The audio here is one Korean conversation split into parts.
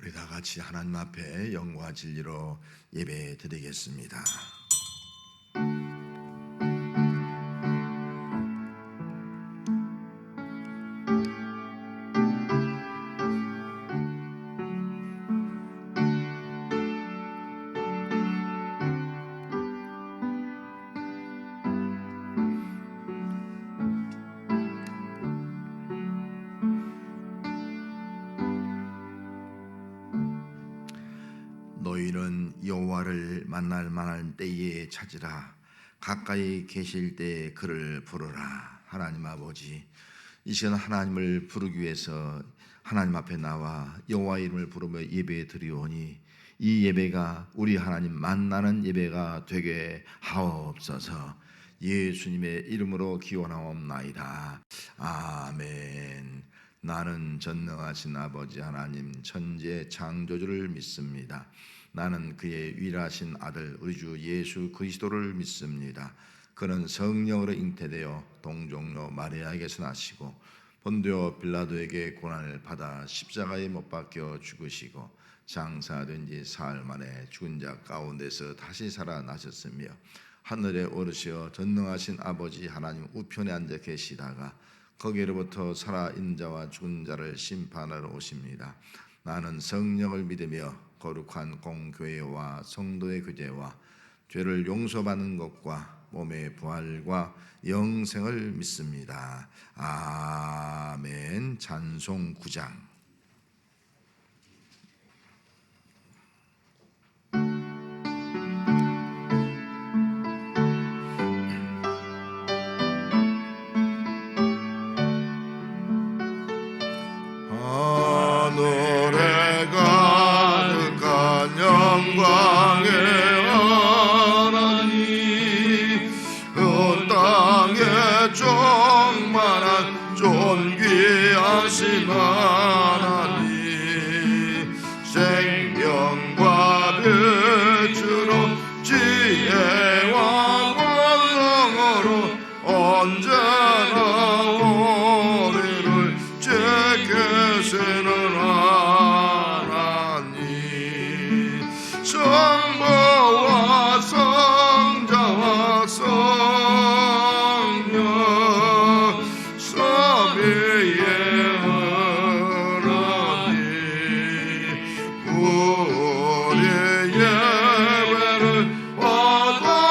우리 다 같이 하나님 앞에 영과 진리로 예배 드리겠습니다. 너희는 여호와를 만날 만한 때에 찾으라. 가까이 계실 때에 그를 부르라. 하나님 아버지, 이 시간 하나님을 부르기 위해서 하나님 앞에 나와 여호와 이름을 부르며 예배 드리오니 이 예배가 우리 하나님 만나는 예배가 되게 하옵소서. 예수님의 이름으로 기원하옵나이다. 아멘. 나는 전능하신 아버지 하나님 천지의 창조주를 믿습니다. 나는 그의 위일하신 아들 우리 주 예수 그리스도를 믿습니다. 그는 성령으로 잉태되어 동정녀 마리아에게서 나시고 본디오 빌라도에게 고난을 받아 십자가에 못 박혀 죽으시고 장사된 지 사흘 만에 죽은 자 가운데서 다시 살아나셨으며 하늘에 오르시어 전능하신 아버지 하나님 우편에 앉아 계시다가 거기로부터 살아있는 자와 죽은 자를 심판하러 오십니다. 나는 성령을 믿으며 거룩한 공교회와 성도의 교제와 죄를 용서받는 것과 몸의 부활과 영생을 믿습니다. 아멘. 찬송 9장. 하늘에 가득한 영광의 하나님, 그 땅에 충만한 존귀하신 하나님, 생명과 빛으로 지혜와 권능으로 언제나 우리를 지키시는 하나님, 성부와 성자와 성령 삼위의 하나님, 우리의 예배를 받아주시옵소서.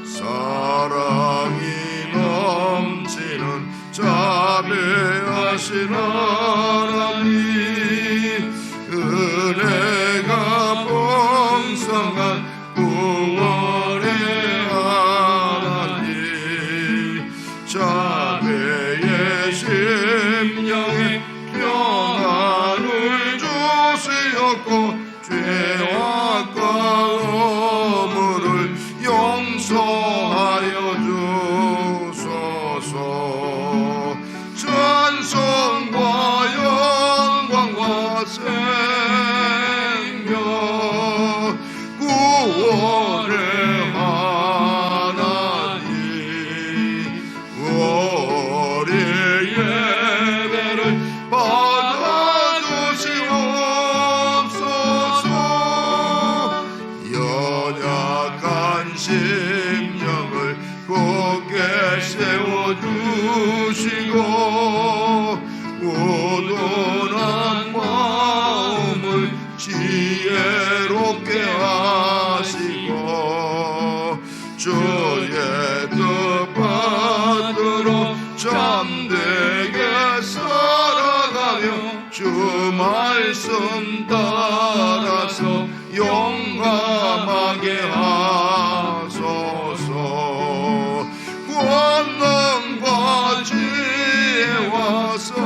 사랑이 넘치는 자비하신 하나님, 은혜가 풍성한 구원의 하나님, 자비의 심령에 평안을 주시었고 죄와 과오물을 용서하여 주소서. 찬송과 영광과 생명 구원의 하나님, 우리의 예배를 받아주시옵소서. 연약한 심령을 굳게 세워주시고 우둔한 마음을 지혜롭게 하시고 주의 뜻 받들어 잠되게 살아가며 주 말씀 따라서 용감하게 하소서. 권능과 지혜와 사랑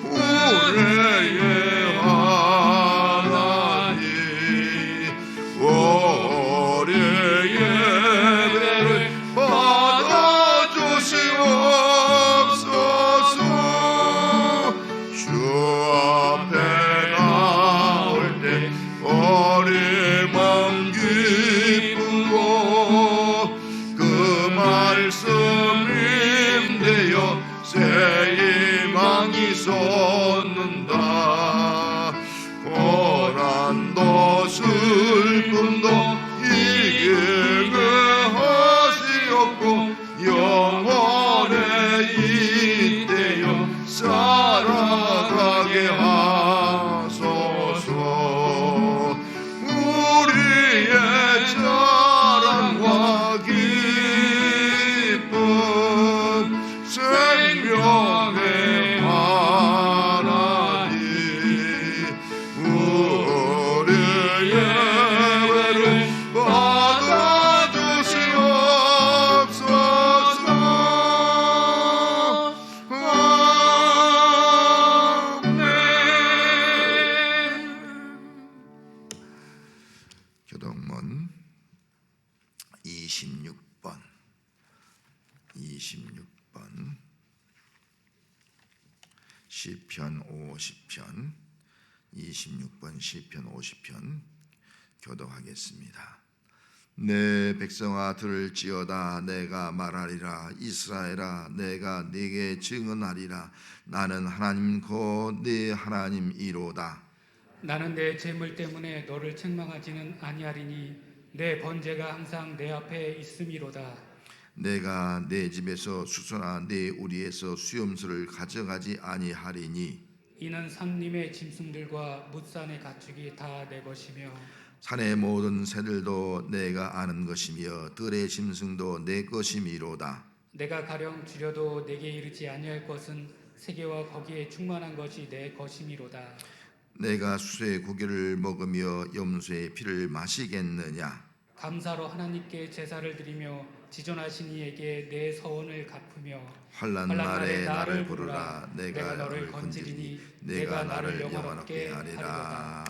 우리의 하나님, 우리의 예배를 받아주시옵소서. 주 앞에 나올 때 우리 맘 기쁘고 그 말씀이 26번 시편 50편 26번 시편 50편 교독하겠습니다. 내 백성아 들을지어다. 내가 말하리라. 이스라엘아 내가 네게 증언하리라. 나는 하나님 곧 네 하나님이로다. 나는 내 재물 때문에 너를 책망하지는 아니하리니 내 번제가 항상 내 앞에 있음이로다. 내가 내 집에서 수소나 내 우리에서 수염소를 가져가지 아니하리니 이는 산림의 짐승들과 뭇산의 가축이 다 내 것이며 산의 모든 새들도 내가 아는 것이며 들의 짐승도 내 것이미로다. 내가 가령 줄여도 내게 이르지 아니할 것은 세계와 거기에 충만한 것이 내 것이미로다. 내가 수소의 고기를 먹으며 염소의 피를 마시겠느냐. 감사로 하나님께 제사를 드리며 지존하신 이에게 내 서원을 갚으며 환난 날에 나를 부르라. 내가 너를 건지리니 내가 나를 영화롭게 하리라.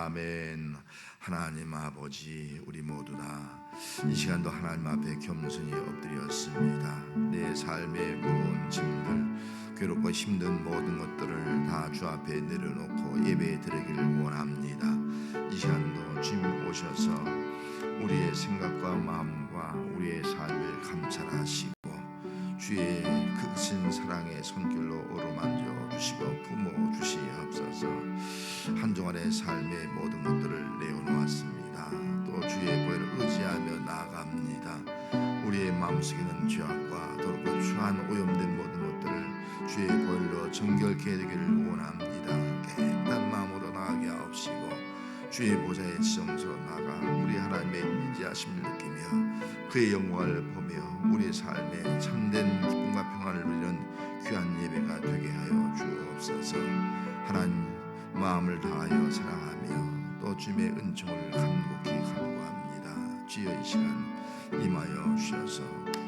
아멘. 하나님 아버지, 우리 모두 다 이 시간도 하나님 앞에 겸손히 엎드렸습니다. 내 삶의 무거운 짐들, 괴롭고 힘든 모든 것들을 다 주 앞에 내려놓고 예배에 드리기를 원합니다. 이 시간도 주님 오셔서 우리의 생각과 마음과 우리의 삶을 감찰하시고 주의 크신 사랑의 손길로 어루만져 주시고 품어 주시옵소서. 한 주간의 삶의 모든 것들을 내어놓았습니다. 또 주의 보혈을 의지하며 나아갑니다. 우리의 마음속에는 죄악과 더럽고 추한 오염된 모든 것들을 주의 보혈로 정결케 되기를 원합니다. 깨끗한 마음으로 나아가게 하옵시고 주의 보좌의 지성소로 나가 우리 하나님의 인지하심을 느끼며 그의 영광을 보며 우리 삶에 참된 기쁨과 평안을 누리는 귀한 예배가 되게 하여 주옵소서. 하나님 마음을 다하여 사랑하며 또 주님의 은총을 간곡히 간구합니다. 주여 이 시간 임하여 주셔서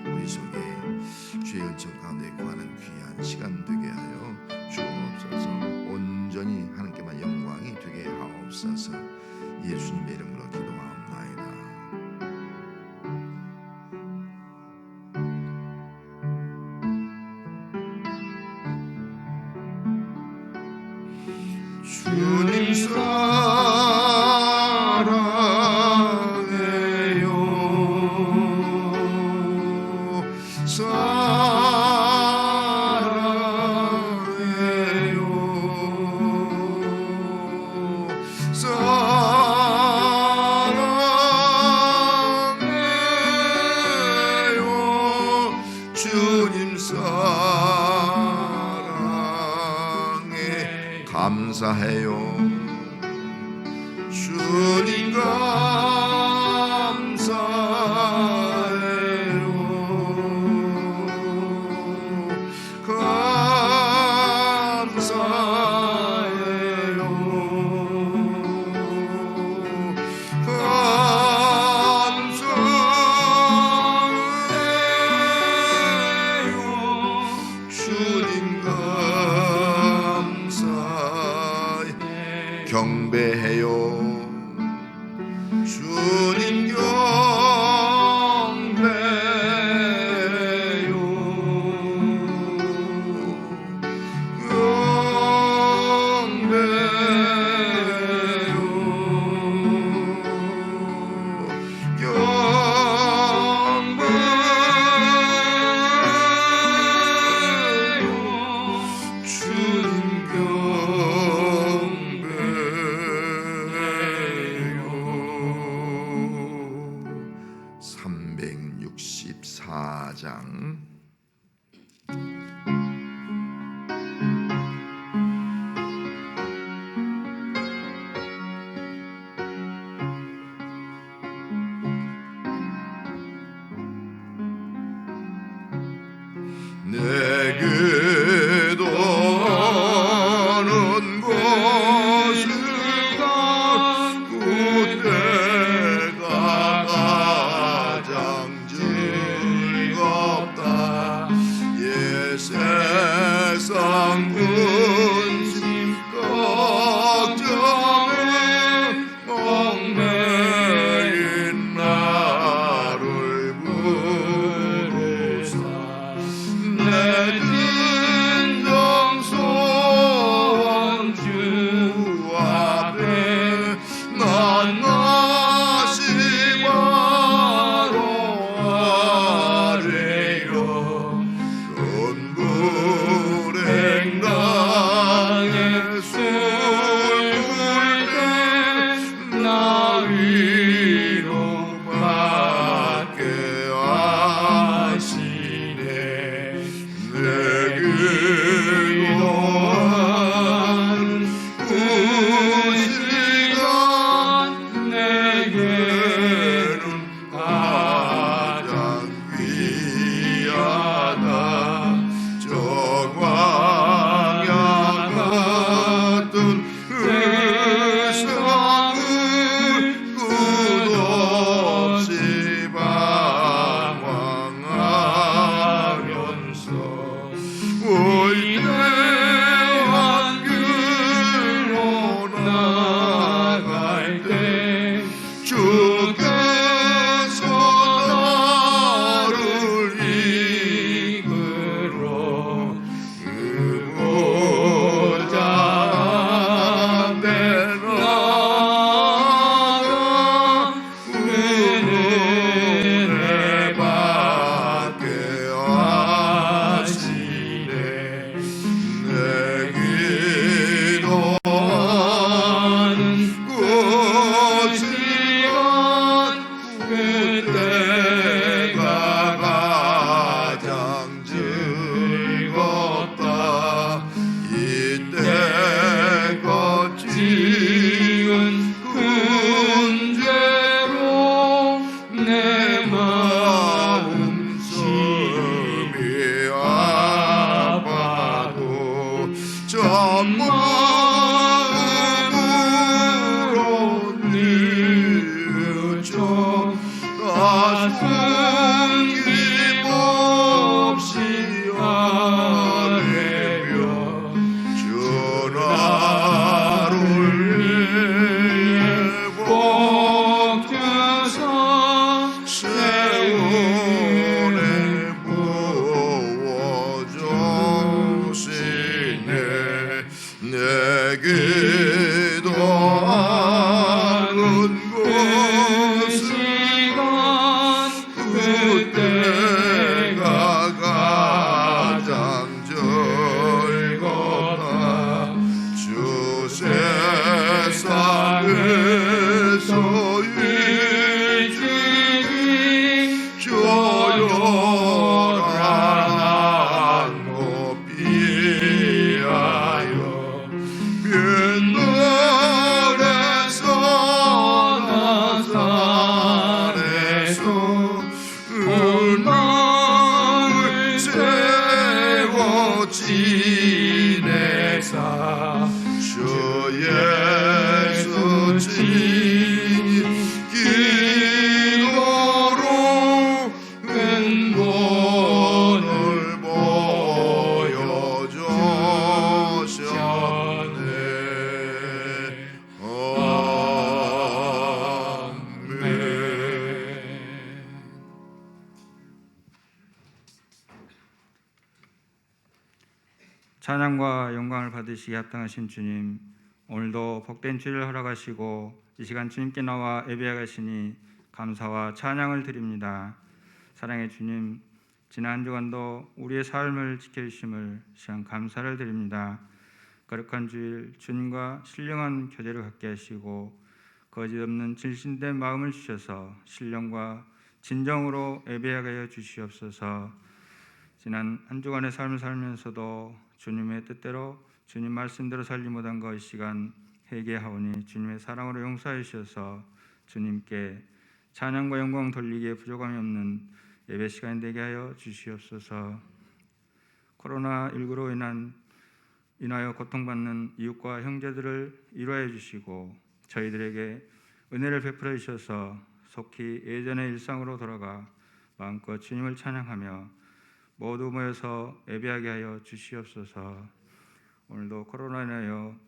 우리 속에 주의 은총 가운데 구하는 귀한 시간 되게 하여 주옵소서. 온전히 하나님께만 영광이 되게 하옵소서. 예수님의 이름으로 기도하옵나이다. 주님 감사해요. 주님 감사해요. 감사해요. 감사해요. 주님 경배해요. 주님 경배해요. 경배해요. 주님 경배해요. 364장 내게 도는 곳을 그때가 가장 즐겁다. 예 세상 근심 걱정에 얽매인 나를 찬양과 영광을 받으시기 합당하신 주님, 오늘도 복된 주일을 허락하시고 이 시간 주님께 나와 예배하시니 감사와 찬양을 드립니다. 사랑의 주님, 지난 한 주간도 우리의 삶을 지켜주심을 시간 감사를 드립니다. 거룩한 주일 주님과 신령한 교제를 갖게 하시고 거짓 없는 진실된 마음을 주셔서 신령과 진정으로 예배하게 하여 주시옵소서. 지난 한 주간의 삶을 살면서도 주님의 뜻대로 주님 말씀대로 살지 못한 것 이 시간 회개하오니 주님의 사랑으로 용서해 주셔서 주님께 찬양과 영광 돌리기에 부족함이 없는 예배 시간이 되게 하여 주시옵소서. 코로나19로 인하여 고통받는 이웃과 형제들을 위로해 주시고 저희들에게 은혜를 베풀어 주셔서 속히 예전의 일상으로 돌아가 마음껏 주님을 찬양하며 모두 모여서 예배하게 하여 주시옵소서. 오늘도 코로나 인하여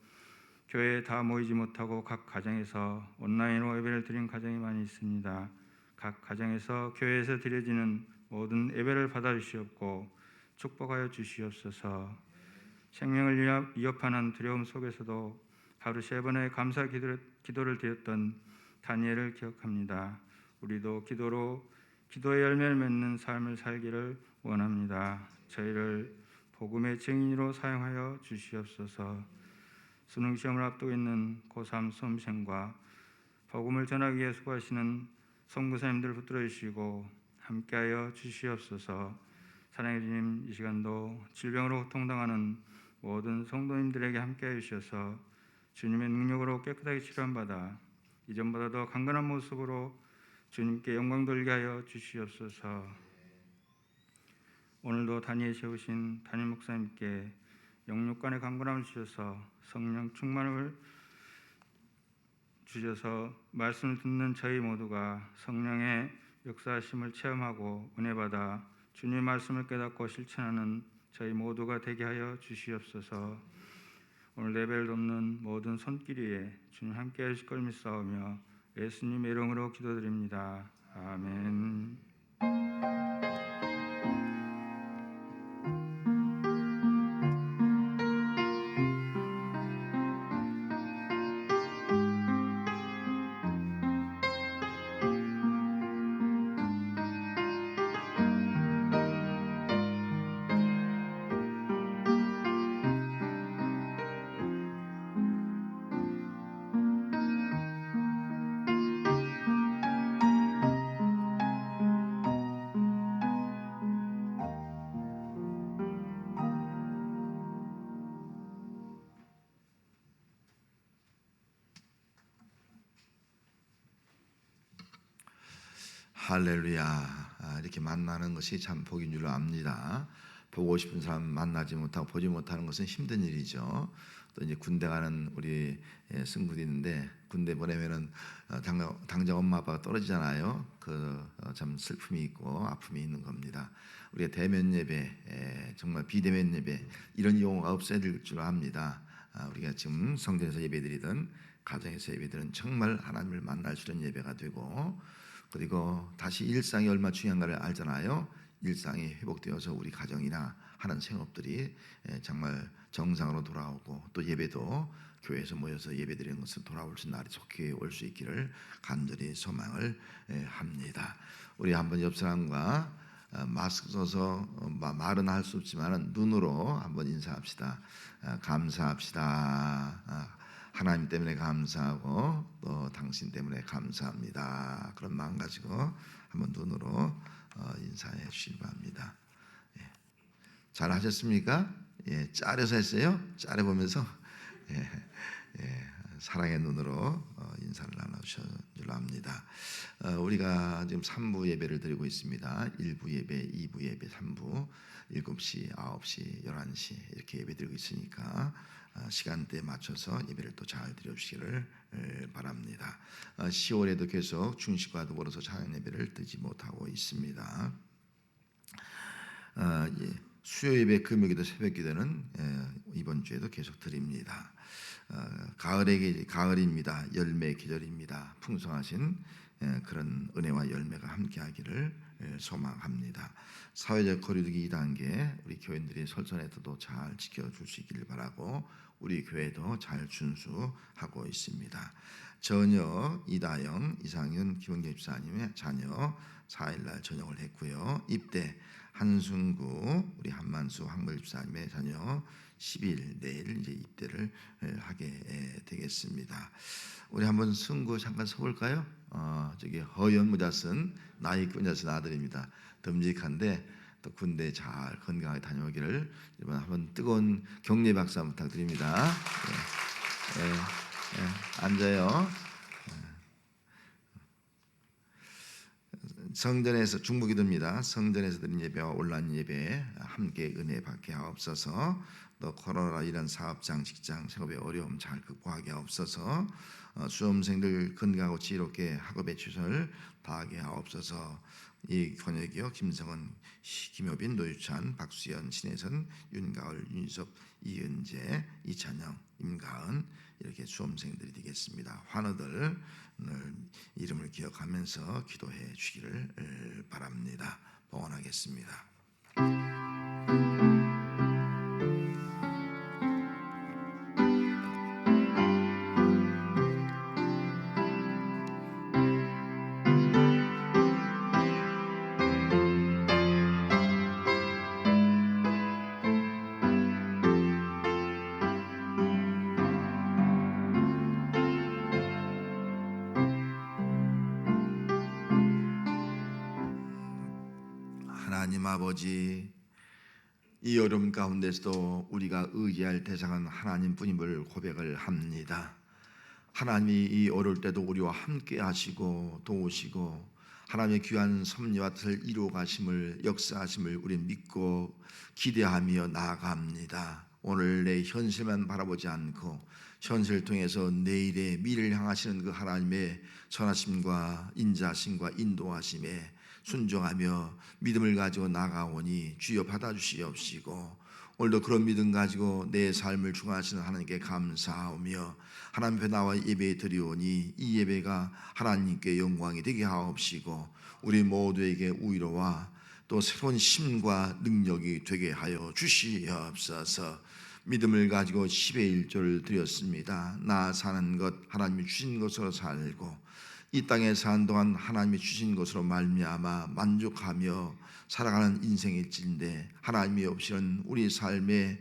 교회에 다 모이지 못하고 각 가정에서 온라인으로 예배를 드린 가정이 많이 있습니다. 각 가정에서 교회에서 드려지는 모든 예배를 받아 주시옵고 축복하여 주시옵소서. 생명을 위협하는 두려움 속에서도 하루 3번의 감사 기도를 드렸던 다니엘을 기억합니다. 우리도 기도의 열매를 맺는 삶을 살기를 원합니다. 저희를 복음의 증인으로 사용하여 주시옵소서. 수능 시험을 앞두고 있는 고3 수험생과 복음을 전하기 위해 수고하시는 선교사님들 붙들어 주시고 함께하여 주시옵소서. 사랑의 주님, 이 시간도 질병으로 고통당하는 모든 성도님들에게 함께해 주셔서 주님의 능력으로 깨끗하게 치료받아 이전보다 더 강건한 모습으로 주님께 영광 돌리게 하여 주시옵소서. 오늘도 단위에 세우신 담임 목사님께 영육간의 강건함을 주셔서 성령 충만을 주셔서 말씀을 듣는 저희 모두가 성령의 역사하심을 체험하고 은혜받아 주님의 말씀을 깨닫고 실천하는 저희 모두가 되게 하여 주시옵소서. 오늘 예배를 돕는 모든 손길 위에 주님 함께 하실 걸 믿사오며 예수님의 이름으로 기도드립니다. 아멘. 할렐루야. 이렇게 만나는 것이 참 복인 줄로 압니다. 보고 싶은 사람 만나지 못하고 보지 못하는 것은 힘든 일이죠. 또 이제 군대 가는 우리 승구도 있는데 군대 보내면은 당장 엄마 아빠가 떨어지잖아요. 참 슬픔이 있고 아픔이 있는 겁니다. 우리가 대면 예배, 정말 비대면 예배 이런 용어가 없어야 될 줄 압니다. 우리가 지금 성전에서 예배드리던 가정에서 예배드리는 정말 하나님을 만날 수 있는 예배가 되고, 그리고 다시 일상이 얼마나 중요한가를 알잖아요. 일상이 회복되어서 우리 가정이나 하는 생업들이 정말 정상으로 돌아오고 또 예배도 교회에서 모여서 예배드리는 것을 돌아올 수 있는 날이 속히 올 수 있기를 간절히 소망을 합니다. 우리 한번 옆 사람과 마스크 써서 말은 할 수 없지만 눈으로 한번 인사합시다. 감사합시다. 하나님 때문에 감사하고 또 당신 때문에 감사합니다. 그런 마음 가지고 한번 눈으로 인사해 주시기 바랍니다. 잘 하셨습니까? 짜려서 했어요? 짜려보면서 사랑의 눈으로 인사를 나누셔 줄로 압니다. 우리가 지금 3부 예배를 드리고 있습니다. 1부 예배, 2부 예배, 3부 7시, 9시, 11시 이렇게 예배 드리고 있으니까 시간대에 맞춰서 예배를 또 잘 드려주시기를 바랍니다. 10월에도 계속 중식과 더불어서 찬양 예배를 드리지 못하고 있습니다. 수요 예배, 금요기도, 새벽기도는 이번 주에도 계속 드립니다. 가을입니다. 열매 계절입니다. 풍성하신 그런 은혜와 열매가 함께하기를 소망합니다. 사회적 거리두기 2단계 우리 교인들이 설선에서도 잘 지켜줄 수 있기를 바라고 우리 교회도 잘 준수하고 있습니다. 저녁 이다영, 이상윤, 김은경 집사님의 자녀 4일날 전역을 했고요. 입대 한순구, 우리 한만수 황물 집사님의 자녀 10일 내일 이제 입대를 하게 되겠습니다. 우리 한번 승구 잠깐 서볼까요? 저기 허연 무자슨 나이 무자슨 아들입니다. 듬직한데 또 군대 잘 건강하게 다녀오기를 이번 한번 뜨거운 격려 박수 한번 부탁드립니다. 앉아요. 성전에서 중보기도입니다. 성전에서 드린 예배와 온라인 예배 함께 은혜 받게 하옵소서. 또 코로나 이런 사업장, 직장, 생업의 어려움 잘 극복하게 하옵소서. 수험생들 건강하고 지혜롭게 학업에 최선을 다하게 하옵소서. 이 권혁이요, 김성은, 김효빈, 노유찬, 박수연, 신혜선, 윤가을, 윤석, 이은재, 이찬영, 임가은 이렇게 수험생들이 되겠습니다. 환우들 이름을 기억하면서 기도해 주기를 바랍니다. 봉헌하겠습니다. 하나님 아버지, 이 어려움 가운데서도 우리가 의지할 대상은 하나님뿐임을 고백을 합니다. 하나님이 이 어려울 때도 우리와 함께 하시고 도우시고 하나님의 귀한 섭리와 뜻을 이루어 가심을, 역사하심을 우리 믿고 기대하며 나아갑니다. 오늘 내 현실만 바라보지 않고 현실을 통해서 내일의 미래를 향하시는 그 하나님의 선하심과 인자하심과 인도하심에 순종하며 믿음을 가지고 나아가오니 주여 받아주시옵시고, 오늘도 그런 믿음 가지고 내 삶을 중화하시는 하나님께 감사하며 하나님 앞에 나와 예배 드리오니 이 예배가 하나님께 영광이 되게 하옵시고 우리 모두에게 위로와 또 새로운 힘과 능력이 되게 하여 주시옵소서. 믿음을 가지고 10의 1조를 드렸습니다. 나 사는 것 하나님이 주신 것으로 살고 이 땅에 사는 동안 하나님이 주신 것으로 말미암아 만족하며 살아가는 인생일진데 하나님이 없이는 우리 삶에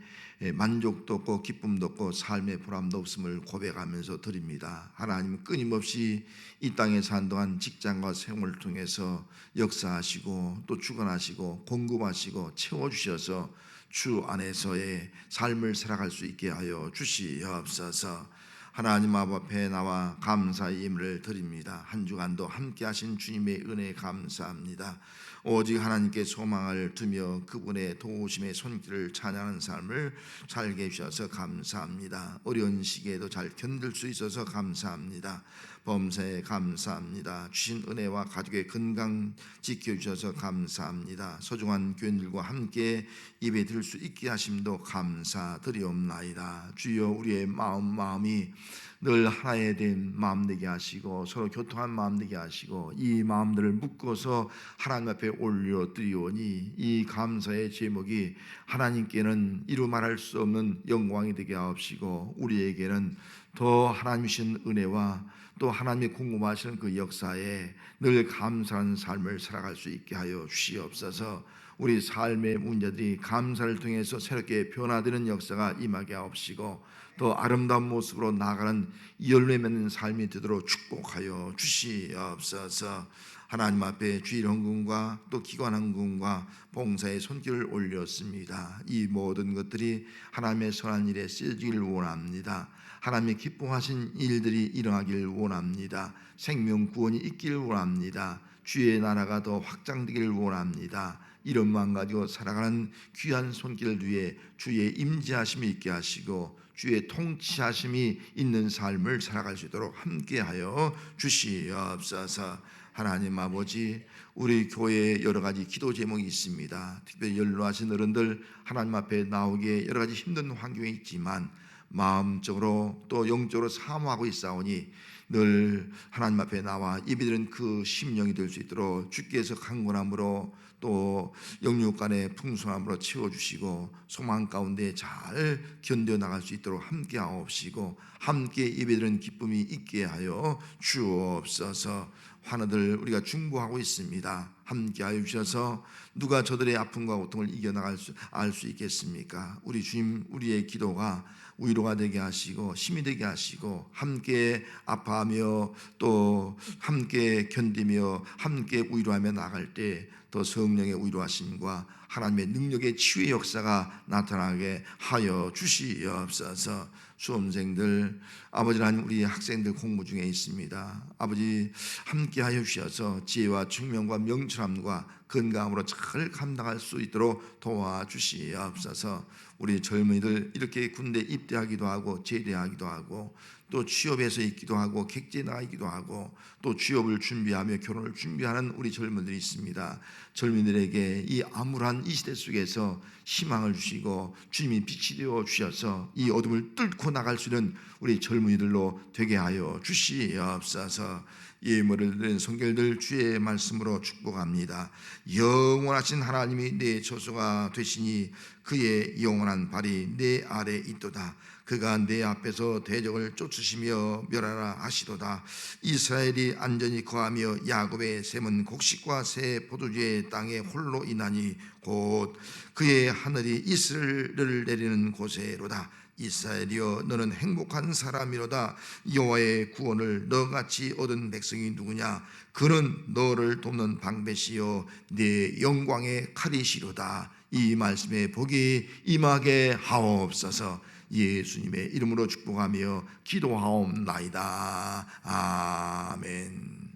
만족도 없고 기쁨도 없고 삶의 보람도 없음을 고백하면서 드립니다. 하나님은 끊임없이 이 땅에 사는 동안 직장과 생활을 통해서 역사하시고 또 주관하시고 공급하시고 채워주셔서 주 안에서의 삶을 살아갈 수 있게 하여 주시옵소서. 하나님 앞에 나와 감사의 예물을 드립니다. 한 주간도 함께 하신 주님의 은혜에 감사합니다. 오직 하나님께 소망을 두며 그분의 도우심의 손길을 찬양하는 삶을 살게 해주셔서 감사합니다. 어려운 시기에도 잘 견딜 수 있어서 감사합니다. 범사에 감사합니다. 주신 은혜와 가족의 건강 지켜주셔서 감사합니다. 소중한 교인들과 함께 예배 드릴 수 있게 하심도 감사드리옵나이다. 주여, 우리의 마음이 늘 하나에 된 마음 되게 하시고 서로 교통한 마음 되게 하시고 이 마음들을 묶어서 하나님 앞에 올려드리오니 이 감사의 제목이 하나님께는 이루 말할 수 없는 영광이 되게 하옵시고 우리에게는 더 하나님 주신 은혜와 또 하나님이 궁금하시는 그 역사에 늘 감사하는 삶을 살아갈 수 있게 하여 주시옵소서. 우리 삶의 문제들이 감사를 통해서 새롭게 변화되는 역사가 임하게 하옵시고 더 아름다운 모습으로 나아가는 열매 맺는 삶이 되도록 축복하여 주시옵소서. 하나님 앞에 주일 헌금과 또 기관 헌금과 봉사의 손길을 올렸습니다. 이 모든 것들이 하나님의 선한 일에 쓰여지길 원합니다. 하나님의 기뻐하신 일들이 일어나길 원합니다. 생명 구원이 있기를 원합니다. 주의 나라가 더 확장되기를 원합니다. 이름만 가지고 살아가는 귀한 손길 위에 주의 임재하심이 있게 하시고 주의 통치하심이 있는 삶을 살아갈 수 있도록 함께하여 주시옵소서. 하나님 아버지, 우리 교회에 여러 가지 기도 제목이 있습니다. 특별히 연로하신 어른들 하나님 앞에 나오기에 여러 가지 힘든 환경이 있지만 마음적으로 또 영적으로 사모하고 있사오니 늘 하나님 앞에 나와 예배드리는 그 심령이 될 수 있도록 주께서 강건함으로 또 영육 간의 풍성함으로 채워주시고 소망 가운데 잘 견뎌 나갈 수 있도록 함께 하옵시고 함께 예배드리는 기쁨이 있게 하여 주옵소서. 환우들 우리가 중보하고 있습니다. 함께 하여 주셔서 누가 저들의 아픔과 고통을 이겨나갈 알 수 있겠습니까? 우리 주님, 우리의 기도가 위로가 되게 하시고 힘이 되게 하시고 함께 아파하며 또 함께 견디며 함께 위로하며 나갈 때 더 성령의 위로하심과 하나님의 능력의 치유의 역사가 나타나게 하여 주시옵소서. 수험생들, 아버지 하나님, 우리 학생들 공부 중에 있습니다. 아버지 함께 하여 주셔서 지혜와 청명과 명철함과 건강함으로 잘 감당할 수 있도록 도와주시옵소서. 우리 젊은이들 이렇게 군대 입대하기도 하고 제대하기도 하고 또 취업에서 있기도 하고 객지에 나가기도 하고 또 취업을 준비하며 결혼을 준비하는 우리 젊은이들이 있습니다. 젊은이들에게 이 암울한 이 시대 속에서 희망을 주시고 주님이 빛이 되어 주셔서 이 어둠을 뚫고 나갈 수 있는 우리 젊은이들로 되게 하여 주시옵소서. 예물을 드린 성결들 주의 말씀으로 축복합니다. 영원하신 하나님이 내 저소가 되시니 그의 영원한 발이 내 아래 있도다. 그가 내 앞에서 대적을 쫓으시며 멸하라 하시도다. 이스라엘이 안전히 거하며 야곱의 샘은 곡식과 새 포도주의 땅에 홀로 있나니 곧 그의 하늘이 이슬을 내리는 곳에로다. 이스라엘이여 너는 행복한 사람이로다. 여호와의 구원을 너같이 얻은 백성이 누구냐? 그는 너를 돕는 방패시요 네 영광의 칼이시로다. 이 말씀에 복이 임하게 하옵소서. 예수님의 이름으로 축복하며 기도하옵나이다. 아멘.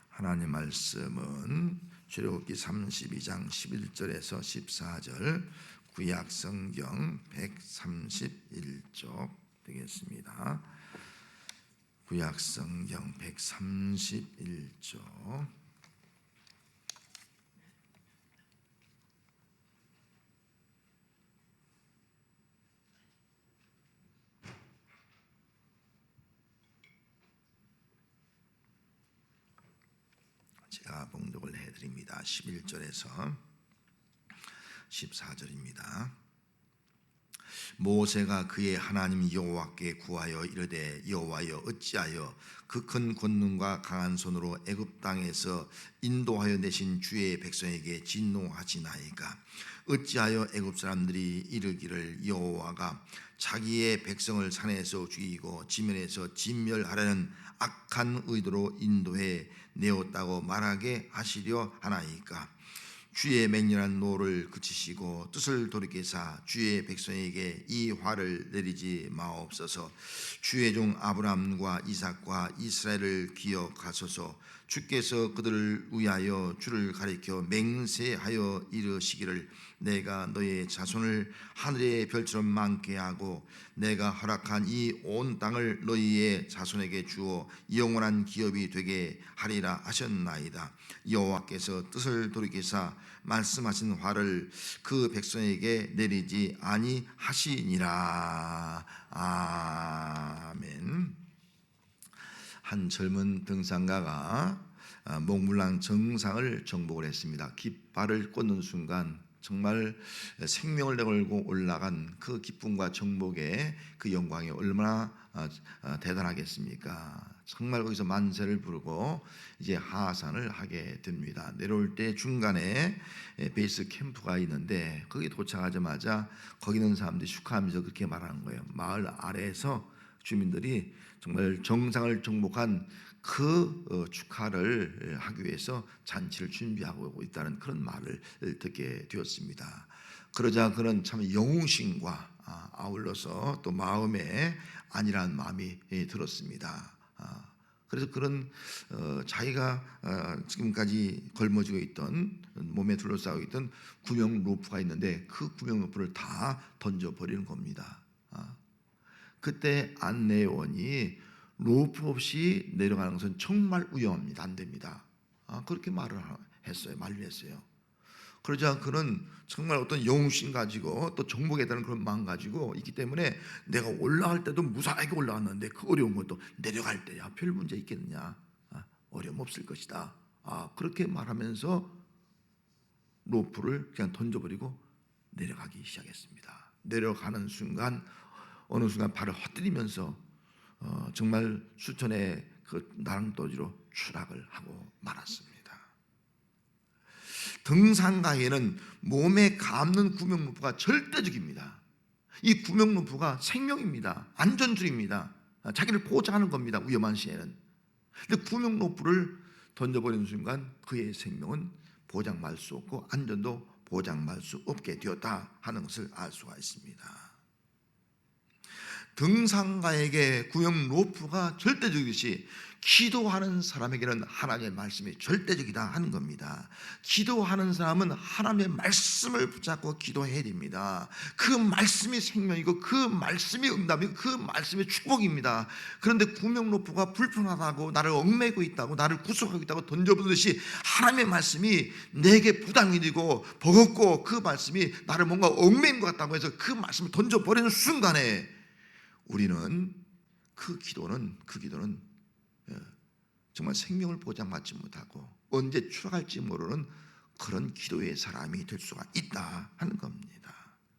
하나님 말씀은 출애굽기 32장 11절에서 14절 구약 성경 131쪽 되겠습니다. 구약 성경 131쪽 제가 봉독을 해드립니다. 11절에서 14절입니다. 모세가 그의 하나님 여호와께 구하여 이르되 여호와여 어찌하여 그 큰 권능과 강한 손으로 애굽 땅에서 인도하여 내신 주의 백성에게 진노하시나이까? 어찌하여 애굽 사람들이 이르기를 여호와가 자기의 백성을 산에서 죽이고 지면에서 진멸하려는 악한 의도로 인도해 내었다고 말하게 하시려 하나이까? 주의 맹렬한 노를 그치시고 뜻을 돌이키사 주의 백성에게 이 화를 내리지 마옵소서. 주의 종 아브라함과 이삭과 이스라엘을 기억하소서. 주께서 그들을 위하여 주를 가리켜 맹세하여 이르시기를 내가 너의 자손을 하늘의 별처럼 많게 하고 내가 허락한 이 온 땅을 너희의 자손에게 주어 영원한 기업이 되게 하리라 하셨나이다. 여호와께서 뜻을 돌이키사 말씀하신 화를 그 백성에게 내리지 아니하시니라. 아멘. 한 젊은 등산가가 몽블랑 정상을 정복을 했습니다. 깃발을 꽂는 순간 정말 생명을 내걸고 올라간 그 기쁨과 정복의 그 영광이 얼마나 대단하겠습니까? 정말 거기서 만세를 부르고 이제 하산을 하게 됩니다. 내려올 때 중간에 베이스 캠프가 있는데 거기 도착하자마자 거기 있는 사람들이 축하하면서 그렇게 말하는 거예요. 마을 아래에서 주민들이 정말 정상을 정복한 그 축하를 하기 위해서 잔치를 준비하고 있다는 그런 말을 듣게 되었습니다. 그러자 그는 참 영웅심과 아울러서 또 마음에 안일한 마음이 들었습니다. 그래서 그런 자기가 지금까지 걸머지고 있던 몸에 둘러싸고 있던 구명 로프가 있는데 그 구명 로프를 다 던져버리는 겁니다. 그때 안내원이 로프 없이 내려가는 것은 정말 위험합니다. 안 됩니다. 그렇게 말을 했어요. 말을 했어요. 그러자 그는 정말 어떤 영웅심 가지고 또 정복에 대한 그런 마음 가지고 있기 때문에 내가 올라갈 때도 무사하게 올라왔는데 그 어려운 것도 내려갈 때야 별 문제 있겠느냐, 어려움 없을 것이다. 그렇게 말하면서 로프를 그냥 던져버리고 내려가기 시작했습니다. 내려가는 순간 어느 순간 발을 헛디디면서 정말 수천의 그 나랑도지로 추락을 하고 말았습니다. 등산가에는 몸에 감는 구명로프가 절대적입니다. 이 구명로프가 생명입니다. 안전줄입니다. 자기를 보호하는 겁니다. 위험한 시에는. 근데 구명로프를 던져버리는 순간 그의 생명은 보장받을 수 없고 안전도 보장받을 수 없게 되었다 하는 것을 알 수가 있습니다. 등산가에게 구명로프가 절대적이듯이 기도하는 사람에게는 하나님의 말씀이 절대적이다 하는 겁니다. 기도하는 사람은 하나님의 말씀을 붙잡고 기도해야 됩니다. 그 말씀이 생명이고 그 말씀이 응답이고 그 말씀이 축복입니다. 그런데 구명로프가 불편하다고 나를 얽매고 있다고 나를 구속하고 있다고 던져보듯이 하나님의 말씀이 내게 부담이 되고 버겁고 그 말씀이 나를 뭔가 얽매인 것 같다고 해서 그 말씀을 던져버리는 순간에 우리는 그 기도는 정말 생명을 보장받지 못하고 언제 추락할지 모르는 그런 기도의 사람이 될 수가 있다 하는 겁니다.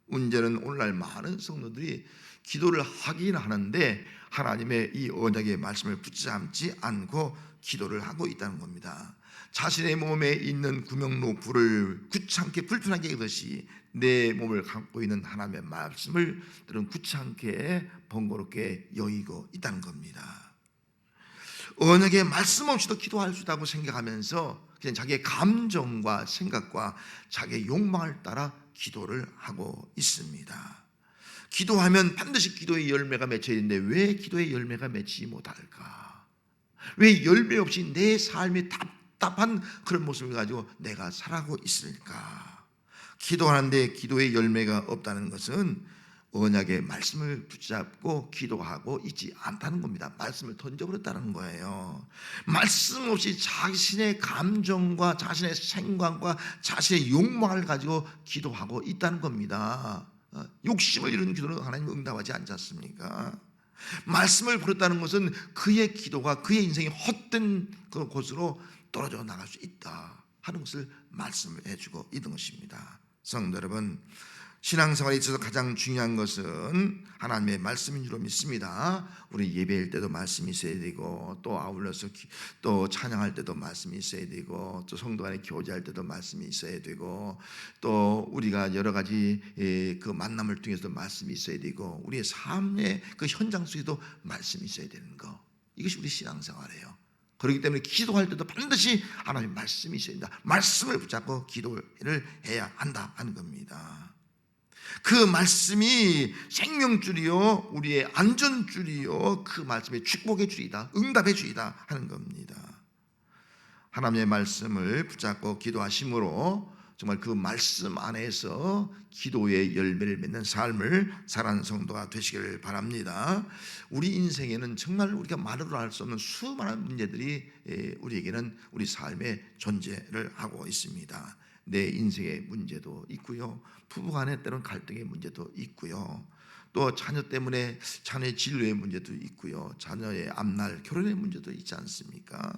문제는 오늘날 많은 성도들이 기도를 하긴 하는데 하나님의 이 언약의 말씀을 붙잡지 않고 기도를 하고 있다는 겁니다. 자신의 몸에 있는 구명로프를 귀찮게 불편하게 하듯이 내 몸을 갖고 있는 하나님의 말씀을 들은 귀찮게 번거롭게 여기고 있다는 겁니다. 언약의 말씀 없이도 기도할 수 있다고 생각하면서 그냥 자기의 감정과 생각과 자기의 욕망을 따라 기도를 하고 있습니다. 기도하면 반드시 기도의 열매가 맺혀야 되는데 왜 기도의 열매가 맺히지 못할까? 왜 열매 없이 내 삶이 답답한 그런 모습을 가지고 내가 살아가고 있을까? 기도하는데 기도의 열매가 없다는 것은 언약의 말씀을 붙잡고 기도하고 있지 않다는 겁니다. 말씀을 던져버렸다는 거예요. 말씀 없이 자신의 감정과 자신의 생각과 자신의 욕망을 가지고 기도하고 있다는 겁니다. 욕심을 이루는 기도는 하나님 응답하지 않지 않습니까? 말씀을 버렸다는 것은 그의 기도가 그의 인생이 헛된 그 곳으로 떨어져 나갈 수 있다 하는 것을 말씀을 해주고 있는 것입니다. 성도 여러분, 신앙생활에 있어서 가장 중요한 것은 하나님의 말씀인 줄로 믿습니다. 우리 예배할 때도 말씀이 있어야 되고 또 아울러서 또 찬양할 때도 말씀이 있어야 되고 또 성도 간에 교제할 때도 말씀이 있어야 되고 또 우리가 여러 가지 그 만남을 통해서도 말씀이 있어야 되고 우리의 삶의 그 현장 속에도 말씀이 있어야 되는 거, 이것이 우리 신앙생활이에요. 그렇기 때문에 기도할 때도 반드시 하나님의 말씀이 있어야 된다. 말씀을 붙잡고 기도를 해야 한다 하는 겁니다. 그 말씀이 생명줄이요 우리의 안전줄이요 그 말씀의 축복의 줄이다, 응답의 줄이다 하는 겁니다. 하나님의 말씀을 붙잡고 기도하심으로 정말 그 말씀 안에서 기도의 열매를 맺는 삶을 살아가는 성도가 되시기를 바랍니다. 우리 인생에는 정말 우리가 말으로 할 수 없는 수많은 문제들이 우리에게는 우리 삶에 존재를 하고 있습니다. 내 인생의 문제도 있고요, 부부간에 때론 갈등의 문제도 있고요, 또 자녀 때문에 자녀의 진로의 문제도 있고요, 자녀의 앞날 결혼의 문제도 있지 않습니까?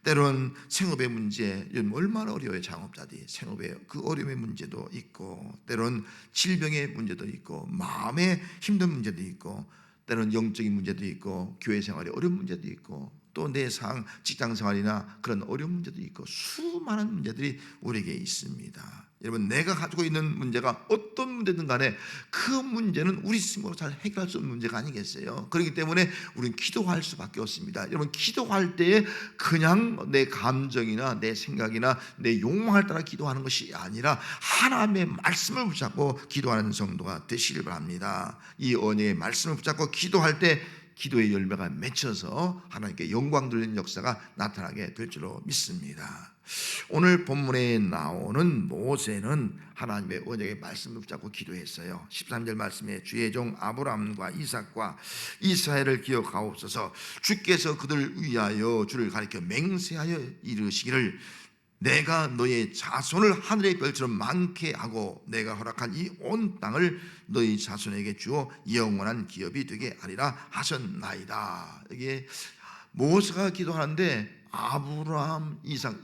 때론 생업의 문제, 요즘 얼마나 어려워요. 창업자들이 생업의 그 어려움의 문제도 있고, 때론 질병의 문제도 있고, 마음의 힘든 문제도 있고, 때론 영적인 문제도 있고, 교회 생활의 어려운 문제도 있고, 또 내 직장 생활이나 그런 어려운 문제도 있고, 수많은 문제들이 우리에게 있습니다. 여러분, 내가 가지고 있는 문제가 어떤 문제든 간에 그 문제는 우리 스스로 잘 해결할 수 없는 문제가 아니겠어요? 그렇기 때문에 우리는 기도할 수밖에 없습니다. 여러분, 기도할 때에 그냥 내 감정이나 내 생각이나 내 욕망을 따라 기도하는 것이 아니라 하나님의 말씀을 붙잡고 기도하는 성도가 되시길 바랍니다. 이 언약의 말씀을 붙잡고 기도할 때 기도의 열매가 맺혀서 하나님께 영광 돌리는 역사가 나타나게 될 줄로 믿습니다. 오늘 본문에 나오는 모세는 하나님의 언약의 말씀을 붙잡고 기도했어요. 13절 말씀에 주의 종 아브라함과 이삭과 이스라엘을 기억하옵소서. 주께서 그들을 위하여 주를 가리켜 맹세하여 이르시기를 내가 너의 자손을 하늘의 별처럼 많게 하고 내가 허락한 이 온 땅을 너희 자손에게 주어 영원한 기업이 되게 하리라 하셨나이다. 이게 모세가 기도하는데 아브라함, 이삭,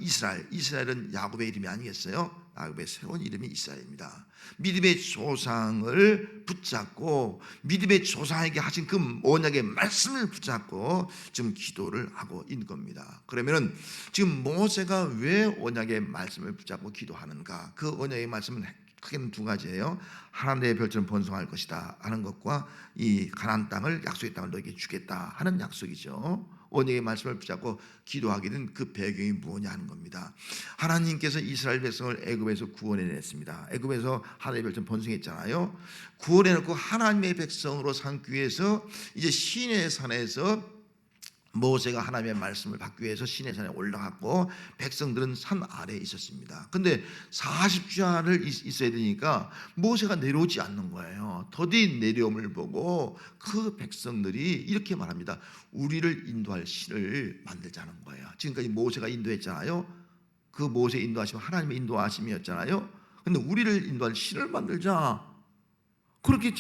이스라엘은 야곱의 이름이 아니겠어요? 야곱의 새로운 이름이 이스라엘입니다. 믿음의 조상을 붙잡고 믿음의 조상에게 하신 그 언약의 말씀을 붙잡고 지금 기도를 하고 있는 겁니다. 그러면은 지금 모세가 왜 언약의 말씀을 붙잡고 기도하는가? 그 언약의 말씀은 크게는 두 가지예요. 하나님의 별처럼 번성할 것이다 하는 것과 이 가나안 땅을, 약속의 땅을 너에게 주겠다 하는 약속이죠. 언약의 말씀을 붙잡고 기도하게 된 그 배경이 뭐냐 하는 겁니다. 하나님께서 이스라엘 백성을 애굽에서 구원해냈습니다. 애굽에서 하나님의 별처럼 번성했잖아요. 구원해놓고 하나님의 백성으로 삼기 위해서 이제 시내 산에서 모세가 하나님의 말씀을 받기 위해서 시내산에 올라갔고 백성들은 산 아래에 있었습니다. 근데 40주야를 있어야 되니까 모세가 내려오지 않는 거예요. 더디 내려옴을 보고 그 백성들이 이렇게 말합니다. 우리를 인도할 신을 만들자는 거예요. 지금까지 모세가 인도했잖아요. 그 모세 인도하심은 하나님의 인도하심이었잖아요. 근데 우리를 인도할 신을 만들자, 그렇게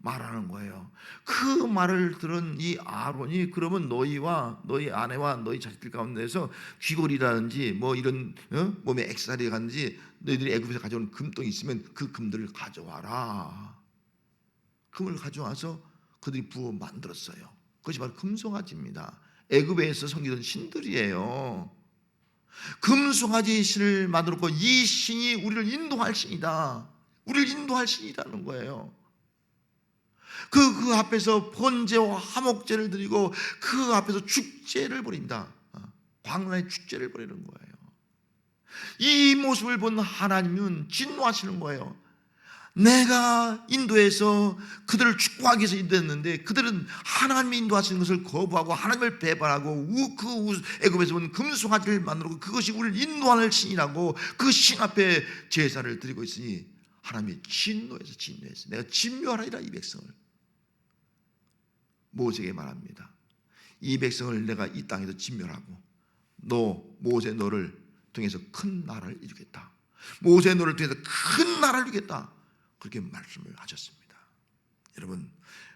말하는 거예요. 그 말을 들은 이 아론이 그러면 너희와 너희 아내와 너희 자식들 가운데서 귀걸이라든지 뭐 이런 몸에 액세서리 가든지 너희들이 애굽에서 가져온 금덩이 있으면 그 금들을 가져와라. 금을 가져와서 그들이 부어 만들었어요. 그것이 바로 금송아지입니다. 애굽에서 섬기던 신들이에요. 금송아지 신을 만들었고 이 신이 우리를 인도할 신이다. 우리를 인도할 신이라는 거예요. 그 앞에서 번제와 화목제를 드리고 그 앞에서 축제를 벌인다. 광란의 축제를 벌이는 거예요. 이 모습을 본 하나님은 진노하시는 거예요. 내가 인도해서 그들을 축복하기 위해서 인도했는데 그들은 하나님이 인도하시는 것을 거부하고 하나님을 배반하고 애굽에서 온 금송아지를 만들고 그것이 우리를 인도하는 신이라고 그 신 앞에 제사를 드리고 있으니 하나님이 진노해서 내가 진멸하리라 이 백성을. 모세에게 말합니다. 이 백성을 내가 이 땅에서 진멸하고 모세 너를 통해서 큰 나라를 이루겠다. 모세 너를 통해서 큰 나라를 이루겠다. 그렇게 말씀을 하셨습니다. 여러분,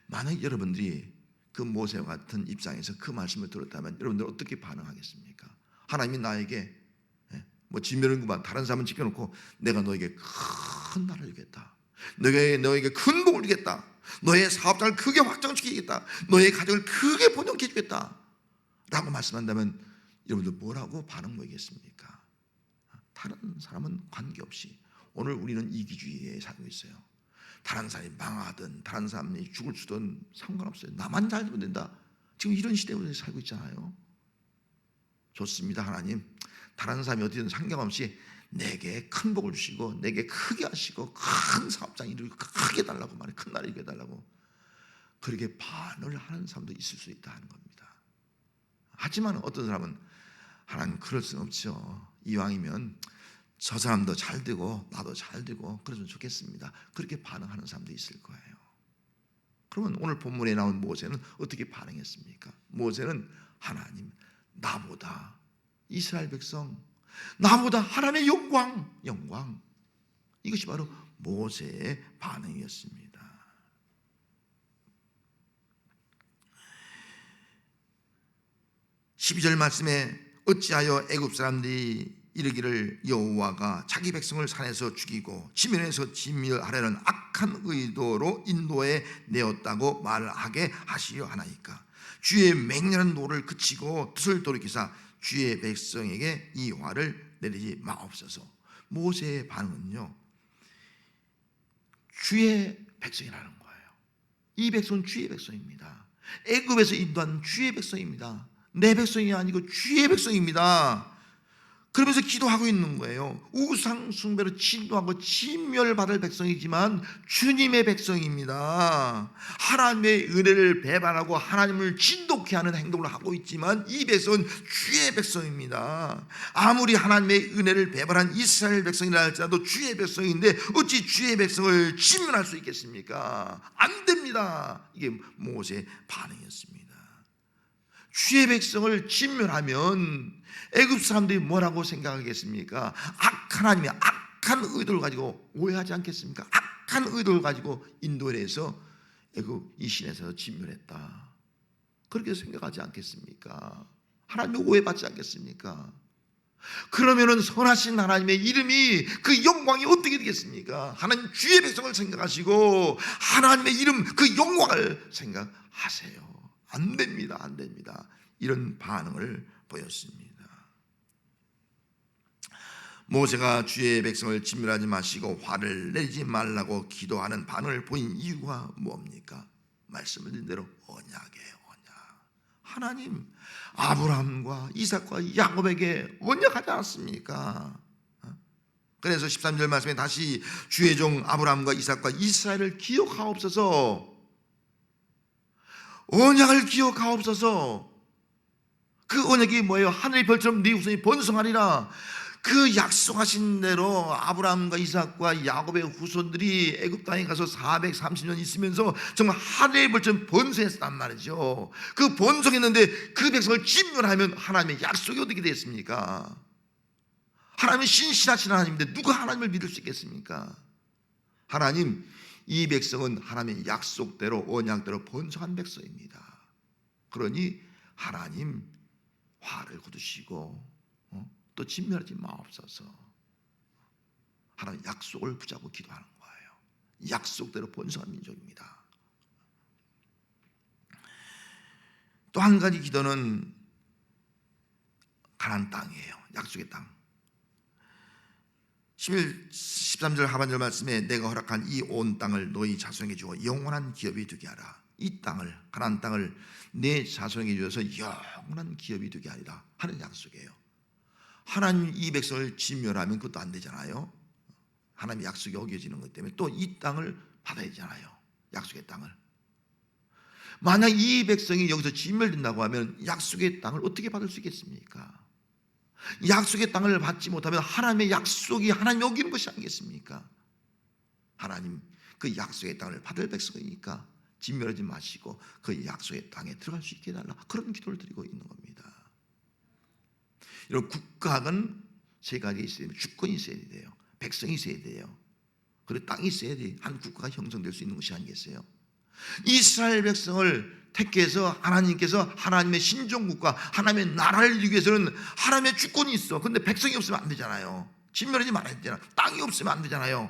만약 여러분들이 그 모세와 같은 입장에서 그 말씀을 들었다면 여러분들 어떻게 반응하겠습니까? 하나님이 나에게 뭐 진멸은구만 다른 사람은 지켜놓고 내가 너에게 큰 나라를 이루겠다. 너에게 큰 복을 주겠다. 너의 사업장을 크게 확장시키겠다. 너의 가정을 크게 번영케 해주겠다 라고 말씀한다면 여러분들 뭐라고 반응 보이겠습니까? 다른 사람은 관계없이 오늘 우리는 이기주의에 살고 있어요. 다른 사람이 망하든 다른 사람이 죽을 수든 상관없어요. 나만 잘 되면 된다. 지금 이런 시대에 우리 살고 있잖아요. 좋습니다. 하나님, 다른 사람이 어디든 상관없이 내게 큰 복을 주시고 내게 크게 하시고 큰 사업장 이루고 크게 달라고 말해, 큰 나라 이루게 달라고 그렇게 반을 하는 사람도 있을 수 있다 하는 겁니다. 하지만 어떤 사람은 하나님 그럴 수는 없죠. 이왕이면 저 사람도 잘 되고 나도 잘 되고 그러면 좋겠습니다. 그렇게 반응하는 사람도 있을 거예요. 그러면 오늘 본문에 나온 모세는 어떻게 반응했습니까? 모세는 하나님, 나보다 이스라엘 백성, 나보다 하나님의 영광, 이것이 바로 모세의 반응이었습니다. 12절 말씀에 어찌하여 애굽 사람들이 이르기를 여호와가 자기 백성을 산에서 죽이고 지면에서 진멸하려는 악한 의도로 인도해 내었다고 말하게 하시려 하나이까. 주의 맹렬한 노를 그치고 뜻을 돌이키사 주의 백성에게 이 화를 내리지 마옵소서. 모세의 반응은요, 주의 백성이라는 거예요. 이 백성은 주의 백성입니다. 애굽에서 인도한 주의 백성입니다. 내 백성이 아니고 주의 백성입니다. 그러면서 기도하고 있는 거예요. 우상 숭배로 진노하고 진멸받을 백성이지만 주님의 백성입니다. 하나님의 은혜를 배반하고 하나님을 진독케 하는 행동을 하고 있지만 이 백성은 주의 백성입니다. 아무리 하나님의 은혜를 배반한 이스라엘 백성이라 할지라도 주의 백성인데 어찌 주의 백성을 진멸할 수 있겠습니까? 안 됩니다. 이게 모세의 반응이었습니다. 주의 백성을 진멸하면 애굽 사람들이 뭐라고 생각하겠습니까? 하나님의 악한 의도를 가지고 오해하지 않겠습니까? 악한 의도를 가지고 인도에서 애굽 이 신에서 진멸했다, 그렇게 생각하지 않겠습니까? 하나님이 오해받지 않겠습니까? 그러면은 선하신 하나님의 이름이, 그 영광이 어떻게 되겠습니까? 하나님 주의 백성을 생각하시고 하나님의 이름, 그 영광을 생각하세요. 안 됩니다, 안 됩니다. 이런 반응을 보였습니다. 모세가 주의 백성을 진멸하지 마시고 화를 내지 말라고 기도하는 반응을 보인 이유가 뭡니까? 말씀을 드린 대로 언약이에요. 언약. 하나님 아브라함과 이삭과 야곱에게 언약하지 않았습니까? 그래서 13절 말씀에 다시 주의 종 아브라함과 이삭과 이스라엘을 기억하옵소서, 언약을 기억하옵소서. 그 언약이 뭐예요? 하늘의 별처럼 네 후손이 번성하리라. 그 약속하신 대로 아브라함과 이삭과 야곱의 후손들이 애굽 땅에 가서 430년 있으면서 정말 하늘의 별처럼 번성했단 말이죠. 그 번성했는데 그 백성을 진멸하면 하나님의 약속이 어떻게 됐습니까? 하나님은 신실하신 하나님인데 누가 하나님을 믿을 수 있겠습니까? 하나님, 이 백성은 하나님의 약속대로 언약대로 번성한 백성입니다. 그러니 하나님 화를 거두시고 또 진멸하지 마옵소서. 하나님 약속을 붙잡고 기도하는 거예요. 약속대로 번성한 민족입니다. 또 한 가지 기도는 가나안 땅이에요. 약속의 땅. 13절 하반절 말씀에 내가 허락한 이 온 땅을 너희 자손에게 주어 영원한 기업이 되게 하라. 이 땅을, 가나안 땅을 내 자손에게 주어서 영원한 기업이 되게 하리라 하는 약속이에요. 하나님 이 백성을 진멸하면 그것도 안 되잖아요. 하나님의 약속이 어겨지는 것 때문에 또 이 땅을 받아야 되잖아요. 약속의 땅을. 만약 이 백성이 여기서 진멸된다고 하면 약속의 땅을 어떻게 받을 수 있겠습니까? 약속의 땅을 받지 못하면 하나님의 약속이 하나님 어기는 것이 아니겠습니까? 하나님 그 약속의 땅을 받을 백성이니까 진멸하지 마시고 그 약속의 땅에 들어갈 수 있게 해달라, 그런 기도를 드리고 있는 겁니다. 이런 국가는 세 가지 있어야 돼요. 주권이 있어야 돼요. 백성이 있어야 돼요. 그리고 땅이 있어야 돼. 한 국가가 형성될 수 있는 것이 아니겠어요? 이스라엘 백성을 택해서 하나님께서 하나님의 신종국가, 하나님의 나라를 이루기 위해서는 하나님의 주권이 있어. 근데 백성이 없으면 안 되잖아요. 진멸하지 말아야 되잖아요. 땅이 없으면 안 되잖아요.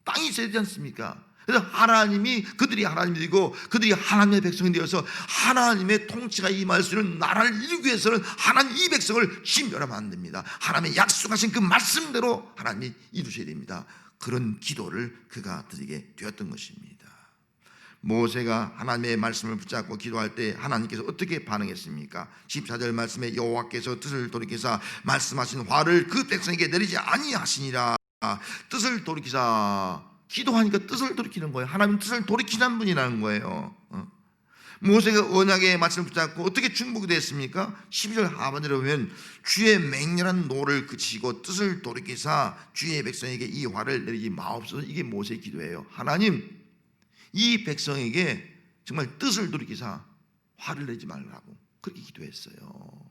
땅이 있어야 되지 않습니까? 그래서 하나님이, 그들이 하나님이고 그들이 하나님의 백성이 되어서 하나님의 통치가 임할 수 있는 나라를 이루기 위해서는 하나님 이 백성을 진멸하면 안 됩니다. 하나님의 약속하신 그 말씀대로 하나님이 이루셔야 됩니다. 그런 기도를 그가 드리게 되었던 것입니다. 모세가 하나님의 말씀을 붙잡고 기도할 때 하나님께서 어떻게 반응했습니까? 14절 말씀에 여호와께서 뜻을 돌이키사 말씀하신 화를 그 백성에게 내리지 아니하시니라. 뜻을 돌이키사, 기도하니까 뜻을 돌이키는 거예요. 하나님 뜻을 돌이키는 분이라는 거예요. 모세가 언약의 말씀을 붙잡고 어떻게 충복이 됐습니까? 12절 하반절에 보면 주의 맹렬한 노를 그치고 뜻을 돌이키사 주의 백성에게 이 화를 내리지 마옵소서. 이게 모세의 기도예요. 하나님 이 백성에게 정말 뜻을 돌이키사 화를 내지 말라고 그렇게 기도했어요.